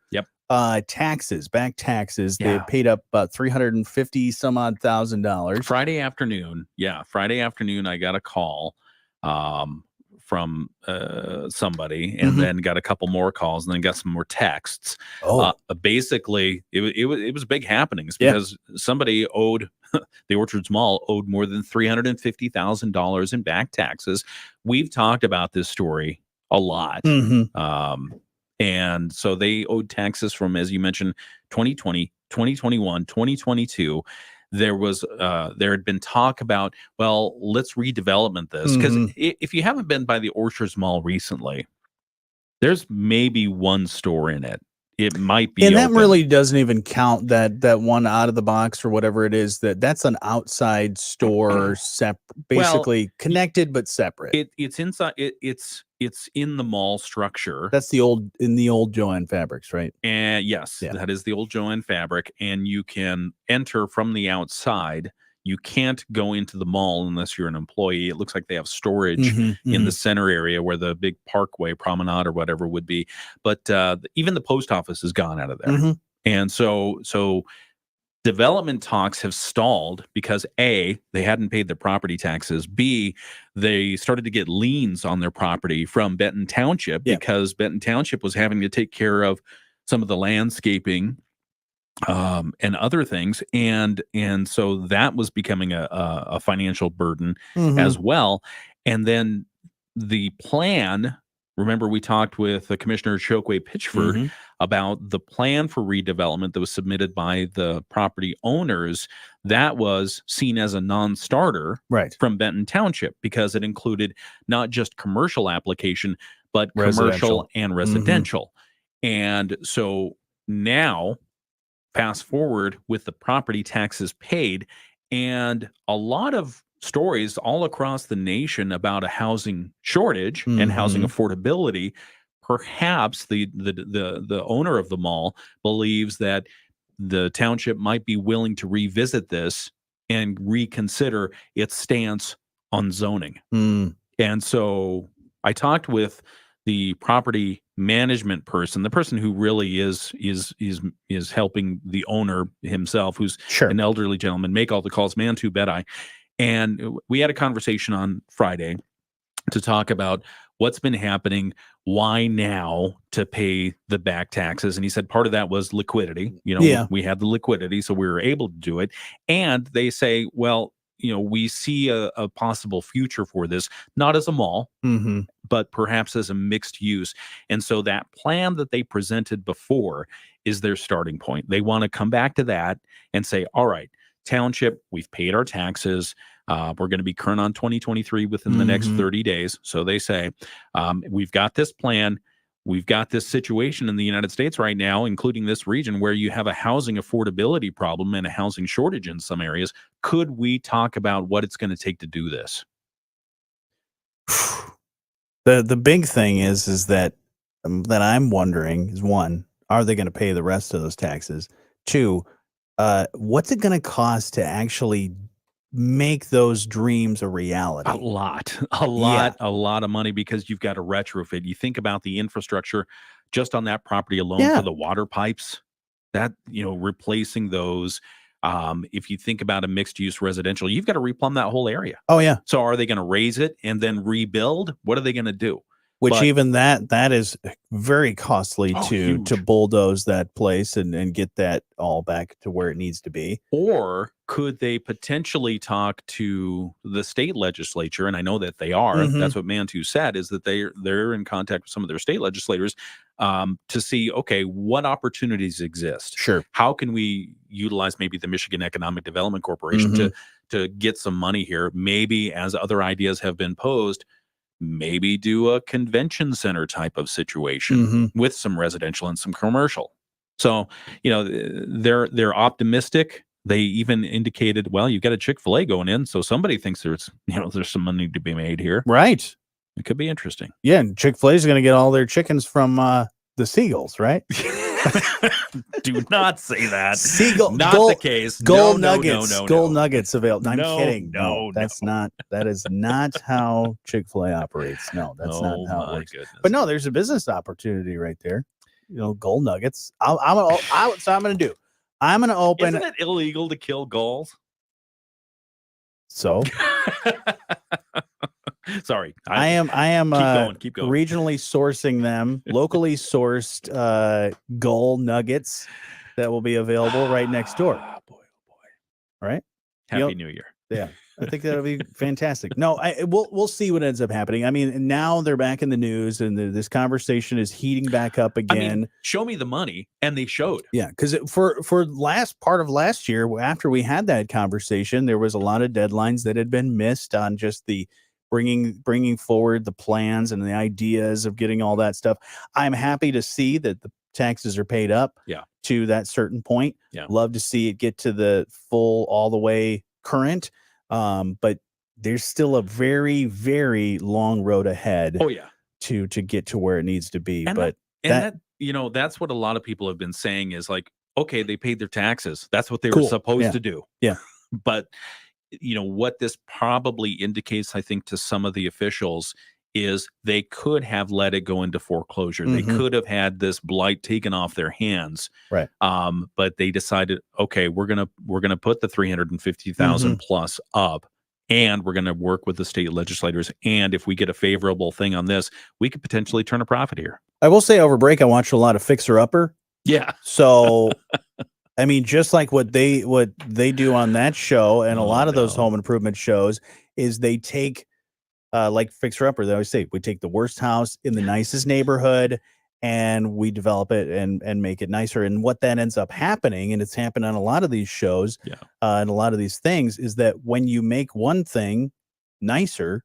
taxes, back taxes. They paid up about $350 some odd $1,000. Friday afternoon. Yeah. Friday afternoon, I got a call from somebody and then got a couple more calls and then got some more texts. Basically, it was big happenings because somebody owed the Orchards Mall owed more than $350,000 in back taxes. We've talked about this story a lot. And so they owed taxes from, as you mentioned, 2020, 2021, 2022. there had been talk about, well, let's redevelopment this, because if you haven't been by the Orchards Mall recently, there's maybe one store in it. It might be, and that open. really doesn't even count that one out of the box or whatever it is. That's an outside store, basically connected but separate. It's inside. It's in the mall structure. That's the old Joann Fabrics, right? And yes, that is the old Joann Fabric, and you can enter from the outside. You can't go into the mall unless you're an employee. It looks like they have storage in the center area where the big parkway promenade or whatever would be. But even the post office has gone out of there. And so development talks have stalled because A, they hadn't paid their property taxes. B, they started to get liens on their property from Benton Township because Benton Township was having to take care of some of the landscaping and other things, and so that was becoming a financial burden as well. And then the plan, remember we talked with Commissioner Chokwe Pitchford about the plan for redevelopment that was submitted by the property owners. That was seen as a non-starter from Benton Township because it included not just commercial application, but commercial and residential. And so now, fast forward with the property taxes paid and a lot of stories all across the nation about a housing shortage and housing affordability. Perhaps the owner of the mall believes that the township might be willing to revisit this and reconsider its stance on zoning. And so I talked with the property management person, the person who really is helping the owner himself, who's an elderly gentleman, make all the calls, man too bet I. And we had a conversation on Friday to talk about what's been happening, why now to pay the back taxes. And he said part of that was liquidity. We had the liquidity, so we were able to do it. And they say, well, we see a possible future for this, not as a mall, but perhaps as a mixed use. And so that plan that they presented before is their starting point. They want to come back to that and say, all right, township, we've paid our taxes. We're going to be current on 2023 within the next 30 days. So they say, we've got this plan. We've got this situation in the United States right now, including this region, where you have a housing affordability problem and a housing shortage in some areas. Could we talk about what it's going to take to do this? The big thing is that I'm wondering is, one, are they going to pay the rest of those taxes? Two, what's it going to cost to actually make those dreams a reality? A lot of money, because you've got to retrofit. You think about the infrastructure just on that property alone for the water pipes, that, replacing those. If you think about a mixed use residential, you've got to replumb that whole area. Oh yeah. So are they going to raise it and then rebuild? What are they going to do? Even that is very costly to bulldoze that place and get that all back to where it needs to be. Or could they potentially talk to the state legislature? And I know that they are. That's what Mantu said, is that they're in contact with some of their state legislators to see, okay, what opportunities exist? How can we utilize maybe the Michigan Economic Development Corporation to get some money here? Maybe, as other ideas have been posed, maybe do a convention center type of situation with some residential and some commercial. So, they're optimistic. They even indicated, well, you've got a Chick-fil-A going in, so somebody thinks there's some money to be made here. Right. It could be interesting. Yeah, and Chick-fil-A is going to get all their chickens from the Seagulls, right? Do not say that. Not the case. Gold nuggets. Gold nuggets available. I'm No, kidding. no, That is not how Chick-fil-A operates. No, that's not how it works. Goodness. But no, there's a business opportunity right there. Gold nuggets. So I'm going to do. I'm going to open. Isn't it illegal to kill gulls? So. Sorry. I am keep going. Regionally sourcing them, locally sourced gull nuggets that will be available right next door. Boy, oh boy. Right? Happy New Year. Yeah. I think that'll be fantastic. No, we'll see what ends up happening. I mean, now they're back in the news, and this conversation is heating back up again. I mean, show me the money, and they showed. Yeah, because for last part of last year, after we had that conversation, there was a lot of deadlines that had been missed on just the bringing forward the plans and the ideas of getting all that stuff. I'm happy to see that the taxes are paid up to that certain point. Yeah. Love to see it get to the full all the way current. But there's still a very, very long road ahead. Oh yeah, to get to where it needs to be. And but that that's what a lot of people have been saying is like, okay, they paid their taxes. That's what they were supposed to do. Yeah. But what this probably indicates, I think, to some of the officials is they could have let it go into foreclosure. They could have had this blight taken off their hands. Right. But they decided, okay, we're gonna put the 350,000 plus up, and we're gonna work with the state legislators. And if we get a favorable thing on this, we could potentially turn a profit here. I will say over break, I watched a lot of Fixer Upper. Yeah. So I mean, just like what they do on that show and a lot of those home improvement shows is they take like Fixer Upper, they always say we take the worst house in the nicest neighborhood and we develop it and make it nicer. And what that ends up happening, and it's happened on a lot of these shows and a lot of these things, is that when you make one thing nicer,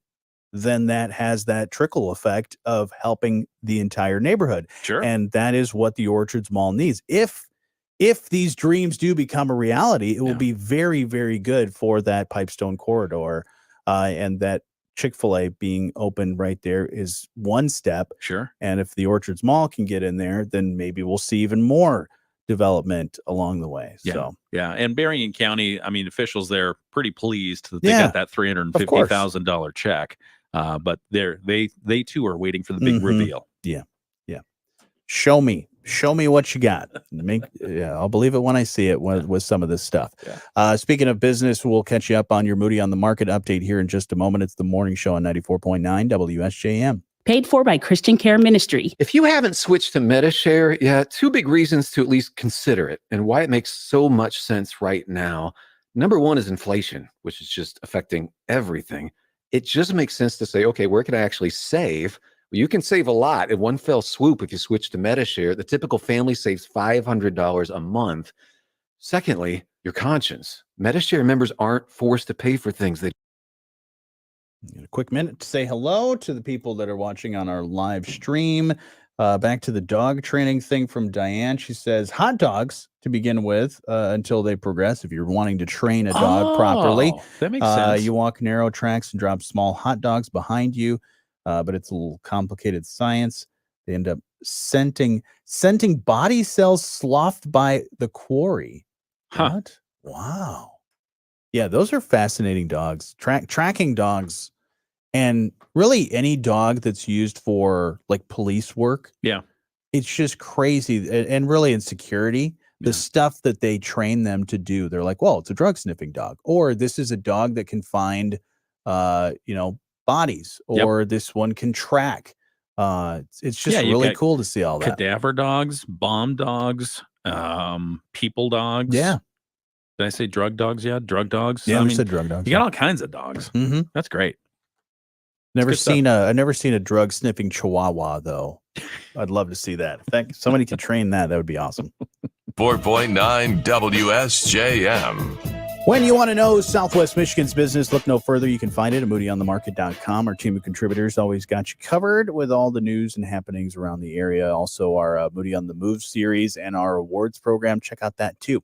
then that has that trickle effect of helping the entire neighborhood. Sure. And that is what the Orchards Mall needs. If these dreams do become a reality, it will be very, very good for that Pipestone corridor, and that Chick-fil-A being open right there is one step. Sure. And if the Orchards Mall can get in there, then maybe we'll see even more development along the way. Yeah. So And Berrien County, I mean, officials there pretty pleased that they got that $350,000 check. But they too are waiting for the big reveal. Yeah. Show me what you got. I'll believe it when I see it with some of this stuff. Speaking of business, we'll catch you up on your Moody on the Market update here in just a moment. It's the morning show on 94.9 WSJM. Paid for by Christian Care Ministry. If you haven't switched to MediShare, two big reasons to at least consider it and why it makes so much sense right now. Number one is inflation, which is just affecting everything. It just makes sense to say, okay, where can I actually save? Well, you can save a lot in one fell swoop if you switch to MediShare. The typical family saves $500 a month. Secondly, your conscience. MediShare members aren't forced to pay for things they A quick minute to say hello to the people that are watching on our live stream. Back to the dog training thing from Diane. She says hot dogs to begin with until they progress. If you're wanting to train a dog properly, that makes sense. You walk narrow tracks and drop small hot dogs behind you. But it's a little complicated science. They end up scenting body cells sloughed by the quarry. What? Wow. Yeah, those are fascinating dogs. Tracking dogs, and really any dog that's used for like police work. Yeah. It's just crazy. And really in security, the stuff that they train them to do. They're like, well, it's a drug sniffing dog, or this is a dog that can find bodies, or this one can track. It's just really cool to see all that. Cadaver dogs, bomb dogs, people dogs. Yeah. Did I say drug dogs? Yeah, drug dogs. Yeah, I said drug dogs. You got all kinds of dogs. That's great. I've never seen a drug sniffing Chihuahua though. I'd love to see that. If somebody could train that would be awesome. 4.9 WSJM. When you want to know Southwest Michigan's business, look no further. You can find it at moodyonthemarket.com. Our team of contributors always got you covered with all the news and happenings around the area. Also, our Moody on the Move series and our awards program. Check out that too.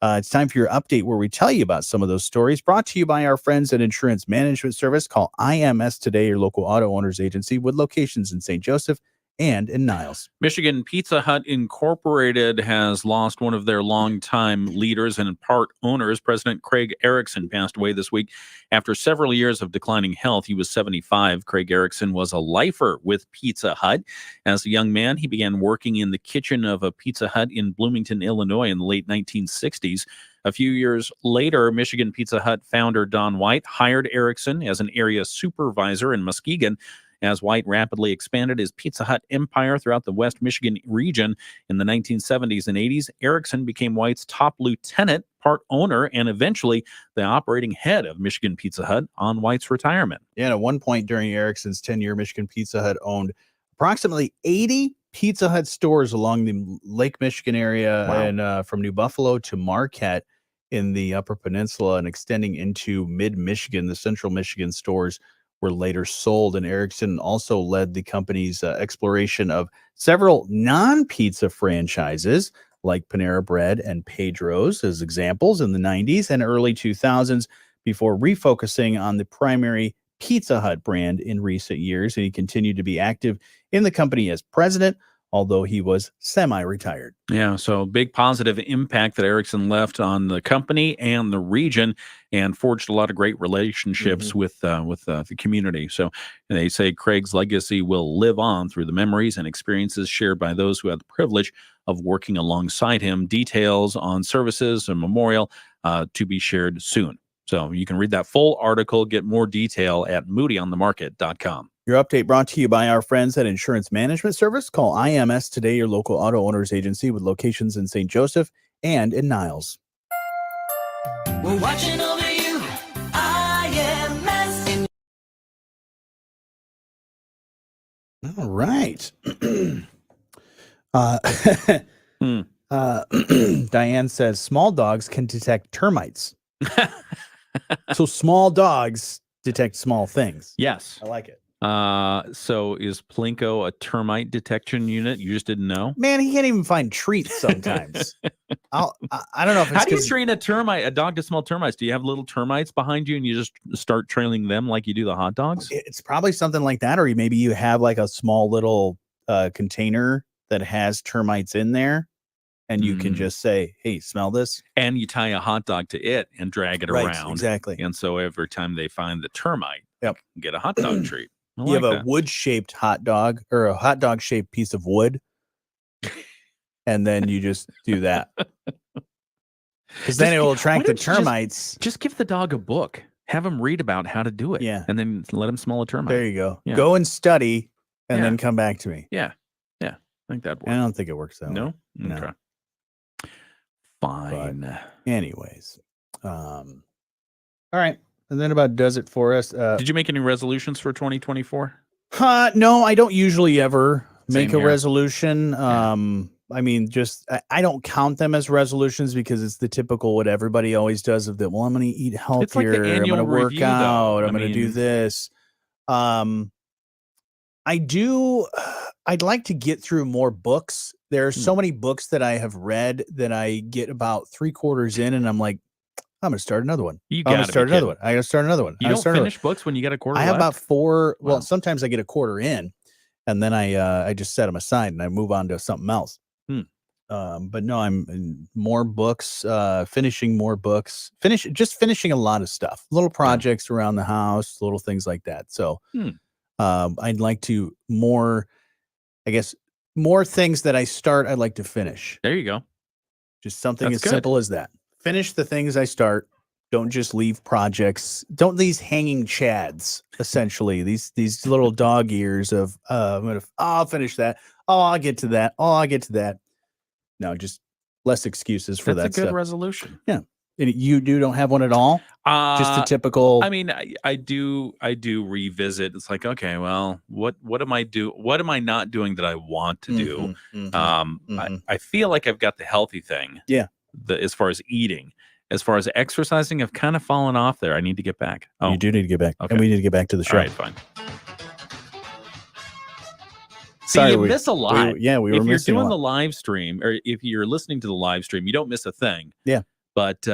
It's time for your update where we tell you about some of those stories, brought to you by our friends at Insurance Management Service. Call IMS today, your local auto owners agency with locations in St. Joseph and in Niles. Michigan Pizza Hut Incorporated has lost one of their longtime leaders and part owners. President Craig Erickson passed away this week after several years of declining health. He was 75. Craig Erickson was a lifer with Pizza Hut. As a young man, he began working in the kitchen of a Pizza Hut in Bloomington, Illinois in the late 1960s. A few years later, Michigan Pizza Hut founder Don White hired Erickson as an area supervisor in Muskegon. As White rapidly expanded his Pizza Hut empire throughout the West Michigan region in the 1970s and 80s, Erickson became White's top lieutenant, part owner, and eventually the operating head of Michigan Pizza Hut on White's retirement. Yeah, and at one point during Erickson's tenure, Michigan Pizza Hut owned approximately 80 Pizza Hut stores along the Lake Michigan area. Wow. And from New Buffalo to Marquette in the Upper Peninsula and extending into mid-Michigan. The Central Michigan stores were later sold, and Erickson also led the company's exploration of several non-pizza franchises like Panera Bread and Pedro's as examples in the 90s and early 2000s before refocusing on the primary Pizza Hut brand in recent years. And he continued to be active in the company as president, although he was semi-retired. Yeah, so big positive impact that Erickson left on the company and the region, and forged a lot of great relationships with the community. So they say Craig's legacy will live on through the memories and experiences shared by those who had the privilege of working alongside him. Details on services and memorial to be shared soon. So you can read that full article, get more detail at moodyonthemarket.com. Your update brought to you by our friends at Insurance Management Service. Call IMS today, your local auto owners agency with locations in St. Joseph and in Niles. We're watching over you, IMS. All right. Diane says small dogs can detect termites. So small dogs detect small things. Yes. I like it. So is Plinko a termite detection unit? You just didn't know? Man, he can't even find treats sometimes. I don't know if it's How do you train a dog to smell termites? Do you have little termites behind you and you just start trailing them like you do the hot dogs? It's probably something like that, or maybe you have like a small little container that has termites in there, and you can just say, "Hey, smell this," and you tie a hot dog to it and drag it around. Exactly. And so every time they find the termite, yep, you get a hot dog treat. You have a wood-shaped hot dog or a hot dog-shaped piece of wood, and then you just do that. Because then it will attract the termites. Just give the dog a book. Have him read about how to do it. Yeah. And then let him smell a termite. There you go. Yeah. Go and study and then come back to me. Yeah. Yeah. I think that works. I don't think it works that way. No? No. Okay. Fine. But anyways. All right. And then about does it for us. Did you make any resolutions for 2024? No, I don't usually ever make Same a here. resolution. I mean, just I don't count them as resolutions because it's the typical what everybody always does of that. Well, I'm going to eat healthier. It's like the I'm annual going to work review, out. though. I'm going to do this. I'd like to get through more books. There are so many books that I have read that I get about 3/4 in, and I'm like, I'm going to start another one. You I'm going gotta to start be another kidding. one. I got to start another one. You don't finish books when you get a quarter I have left? about 4. Well, Wow. sometimes I get a quarter in, and then I just set them aside and I move on to something else. But no, I'm more books, finishing more books, finishing a lot of stuff, little projects around the house, little things like that. So I'd like to more things that I start, I'd like to finish. There you go. Just something That's as good. simple as that. Finish the things I start. Don't just leave projects. Don't these hanging chads, essentially. These little dog ears of I'll finish that. Oh, I'll get to that. Oh, I'll get to that. No, just less excuses for That's that a good stuff. resolution. Yeah. And you don't have one at all? Just the typical. I mean, I do revisit. It's like, okay, well, what am I not doing that I want to do? I feel like I've got the healthy thing. Yeah. As far as eating, as far as exercising, I've kind of fallen off there. I need to get back. Oh, You do need to get back. Okay. And we need to get back to the show. all right, fine. Sorry, See, you we- miss a lot. we were if you're missing a doing lot. the live stream, or if you're listening to the live stream, you don't miss a thing. Yeah. But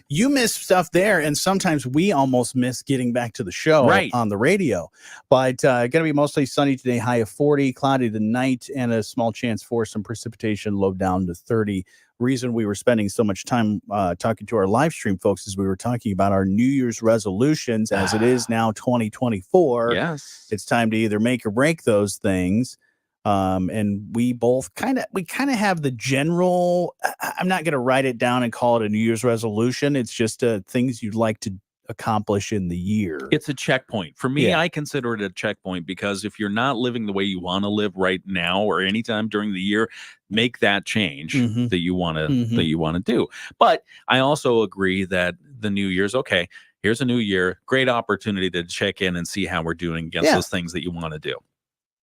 You miss stuff there, and sometimes we almost miss getting back to the show on the radio. But going to be mostly sunny today, high of 40, cloudy tonight, and a small chance for some precipitation, low down to 30. Reason we were spending so much time talking to our live stream folks is we were talking about our New Year's resolutions as it is now 2024. Yes. It's time to either make or break those things. And we both kind of have the general, I'm not going to write it down and call it a New Year's resolution. It's just things you'd like to accomplish in the year. It's a checkpoint. For me, Yeah. I consider it a checkpoint because if you're not living the way you want to live right now or anytime during the year, make that change Mhm. that you want to Mhm. do. But I also agree that the new year's okay. Here's a new year, great opportunity to check in and see how we're doing against Yeah. those things that you want to do.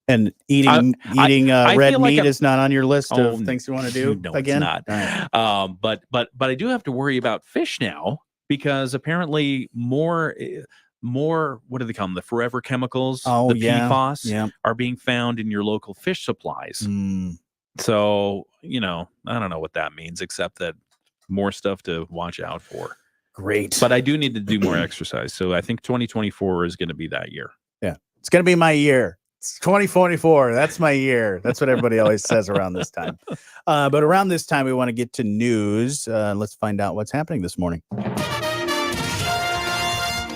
And eating I red feel like meat I'm- is not on your list Oh, of things you want to do no, again? it's not. All right. But I do have to worry about fish now because apparently more what do they call them? The forever chemicals, Oh, the yeah. PFAS, Yeah. are being found in your local fish supplies. Mm. So I don't know what that means except that more stuff to watch out for. Great. But I do need to do more exercise. So I think 2024 is going to be that year. Yeah. It's going to be my year. It's 2024. That's my year. That's what everybody always says around this time. But around this time, we want to get to news. Let's find out what's happening this morning.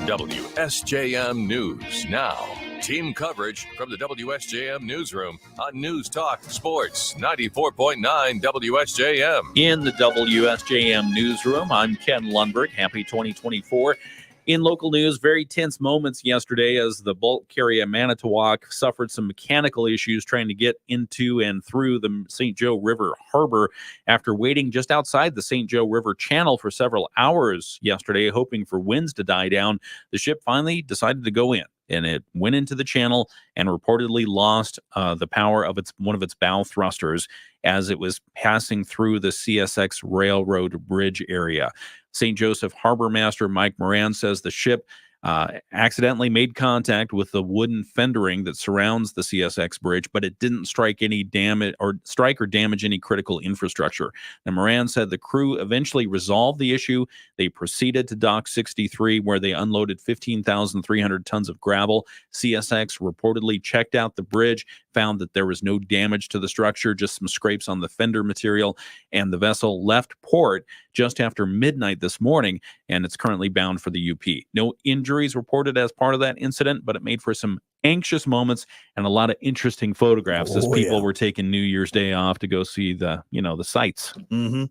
WSJM News now. Team coverage from the WSJM newsroom on News Talk Sports 94.9 WSJM. In the WSJM newsroom, I'm Ken Lundberg. Happy 2024. In local news, very tense moments yesterday as the bulk carrier Manitowoc suffered some mechanical issues trying to get into and through the St. Joe River Harbor after waiting just outside the St. Joe River Channel for several hours yesterday, hoping for winds to die down. The ship finally decided to go in, and it went into the channel and reportedly lost the power of one of its bow thrusters as it was passing through the CSX Railroad Bridge area. St. Joseph Harbor Master Mike Moran says the ship accidentally made contact with the wooden fendering that surrounds the CSX bridge, but it didn't strike or damage any critical infrastructure. And Moran said the crew eventually resolved the issue. They proceeded to Dock 63, where they unloaded 15,300 tons of gravel. CSX reportedly checked out the bridge, found that there was no damage to the structure, just some scrapes on the fender material, and the vessel left port just after midnight this morning, and it's currently bound for the UP. No injuries reported as part of that incident, but it made for some anxious moments and a lot of interesting photographs as people were taking New Year's Day off to go see the sights. Mm-hmm.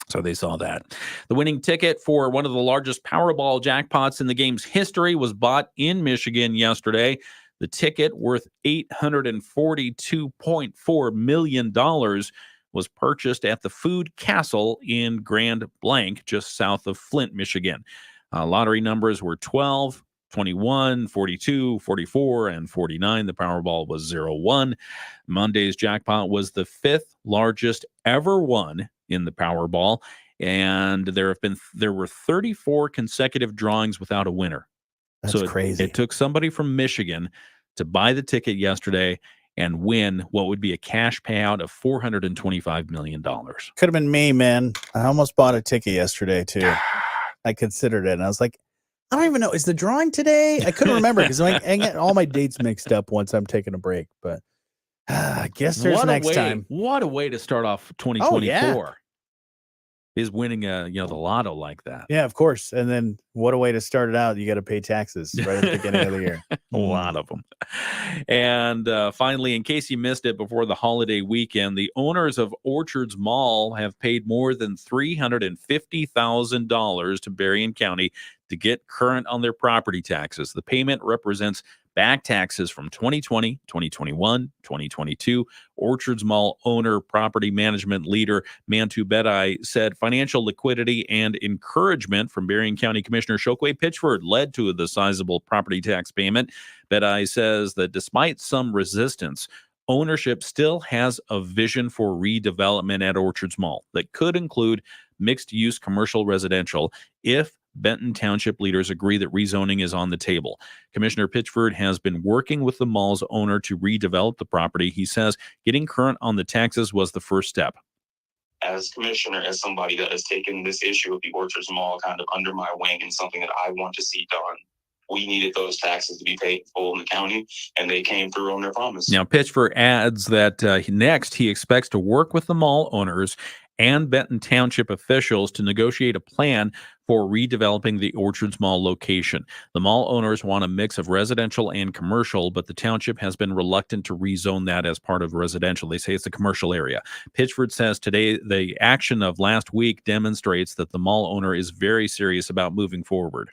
So they saw that. The winning ticket for one of the largest Powerball jackpots in the game's history was bought in Michigan yesterday. The ticket, worth $842.4 million, was purchased at the Food Castle in Grand Blanc, just south of Flint, Michigan. Lottery numbers were 12, 21, 42, 44, and 49. The Powerball was 01. Monday's jackpot was the fifth largest ever won in the Powerball, and there were 34 consecutive drawings without a winner. That's crazy. It took somebody from Michigan to buy the ticket yesterday and win what would be a cash payout of $425 million. Could have been me, man. I almost bought a ticket yesterday, too. I considered it, and I was like, I don't even know. Is the drawing today? I couldn't remember because I get all my dates mixed up once I'm taking a break. But I guess there's next time. What a way to start off 2024. Oh, yeah. Is winning the lotto like that. Yeah, of course. And then what a way to start it out. You got to pay taxes right at the beginning of the year. A lot of them. And finally, in case you missed it before the holiday weekend, the owners of Orchards Mall have paid more than $350,000 to Berrien County to get current on their property taxes. The payment represents back taxes from 2020, 2021, 2022. Orchards Mall owner, property management leader Mantu Bedai said financial liquidity and encouragement from Berrien County Commissioner Chokwe Pitchford led to the sizable property tax payment. Bedai says that despite some resistance, ownership still has a vision for redevelopment at Orchards Mall that could include mixed-use commercial residential if Benton Township leaders agree that rezoning is on the table. Commissioner Pitchford has been working with the mall's owner to redevelop the property. He says getting current on the taxes was the first step. As commissioner, as somebody that has taken this issue of the Orchards Mall kind of under my wing and something that I want to see done, we needed those taxes to be paid full in the county, and they came through on their promise. Now, Pitchford adds that next he expects to work with the mall owners and Benton Township officials to negotiate a plan for redeveloping the Orchards Mall location. The mall owners want a mix of residential and commercial, but the township has been reluctant to rezone that as part of residential. They say it's a commercial area. Pitchford says today the action of last week demonstrates that the mall owner is very serious about moving forward.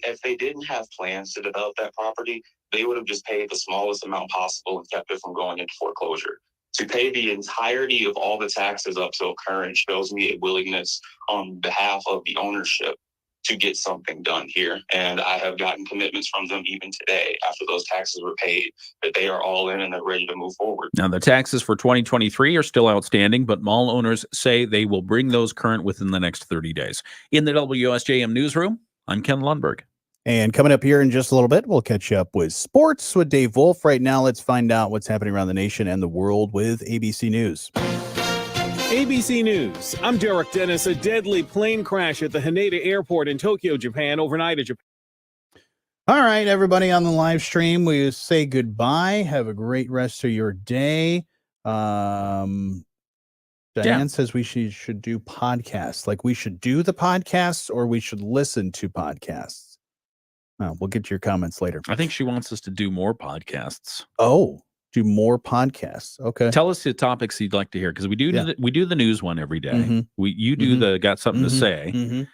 If they didn't have plans to develop that property, they would have just paid the smallest amount possible and kept it from going into foreclosure. To pay the entirety of all the taxes up till current shows me a willingness on behalf of the ownership to get something done here. And I have gotten commitments from them even today after those taxes were paid that they are all in and they're ready to move forward. Now, the taxes for 2023 are still outstanding, but mall owners say they will bring those current within the next 30 days. In the WSJM newsroom, I'm Ken Lundberg. And coming up here in just a little bit, we'll catch you up with sports with Dave Wolf. Right now, let's find out what's happening around the nation and the world with ABC News. ABC News. I'm Derek Dennis. A deadly plane crash at the Haneda Airport in Tokyo, Japan, overnight at Japan. All right, everybody on the live stream, we say goodbye. Have a great rest of your day. Diane says we should do podcasts. Like we should do the podcasts or we should listen to podcasts. We'll get to your comments later. I think she wants us to do more podcasts. Oh, do more podcasts. Okay. Tell us the topics you'd like to hear because we do the news one every day. Mhm. You do the got something to say. Mhm.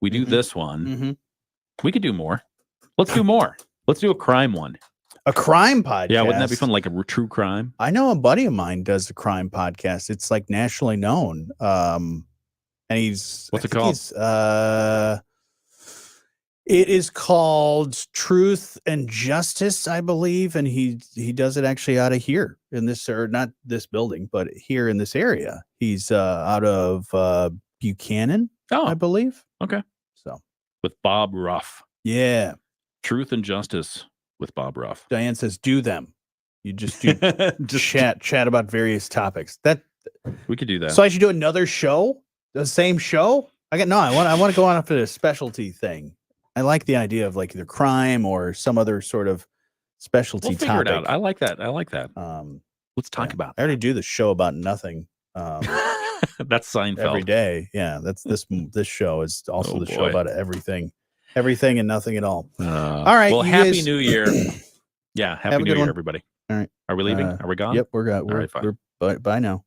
We do this one. Mhm. We could do more. Let's do more. Let's do a crime one. A crime podcast. Yeah, wouldn't that be fun? Like a true crime. I know a buddy of mine does a crime podcast. It's like nationally known. And what's it called? It is called Truth and Justice, I believe, and he does it actually out of here in this, or not this building, but here in this area. He's out of Buchanan, I believe. Okay. So with Bob Ruff. Yeah. Truth and Justice with Bob Ruff. Diane says, do them. You just do chat about various topics. That we could do that. So I should do another show, the same show. I want to go on after a specialty thing. I like the idea of like either crime or some other sort of specialty figure topic. it out. I like that. Let's talk about I already do the show about nothing. That's Seinfeld every day. Yeah, that's this show is also the show about everything and nothing at all. All right. Well, happy New Year. Yeah, happy New Year, everybody. All right. Are we leaving? Are we gone? Yep, we're All right, fine. Bye now.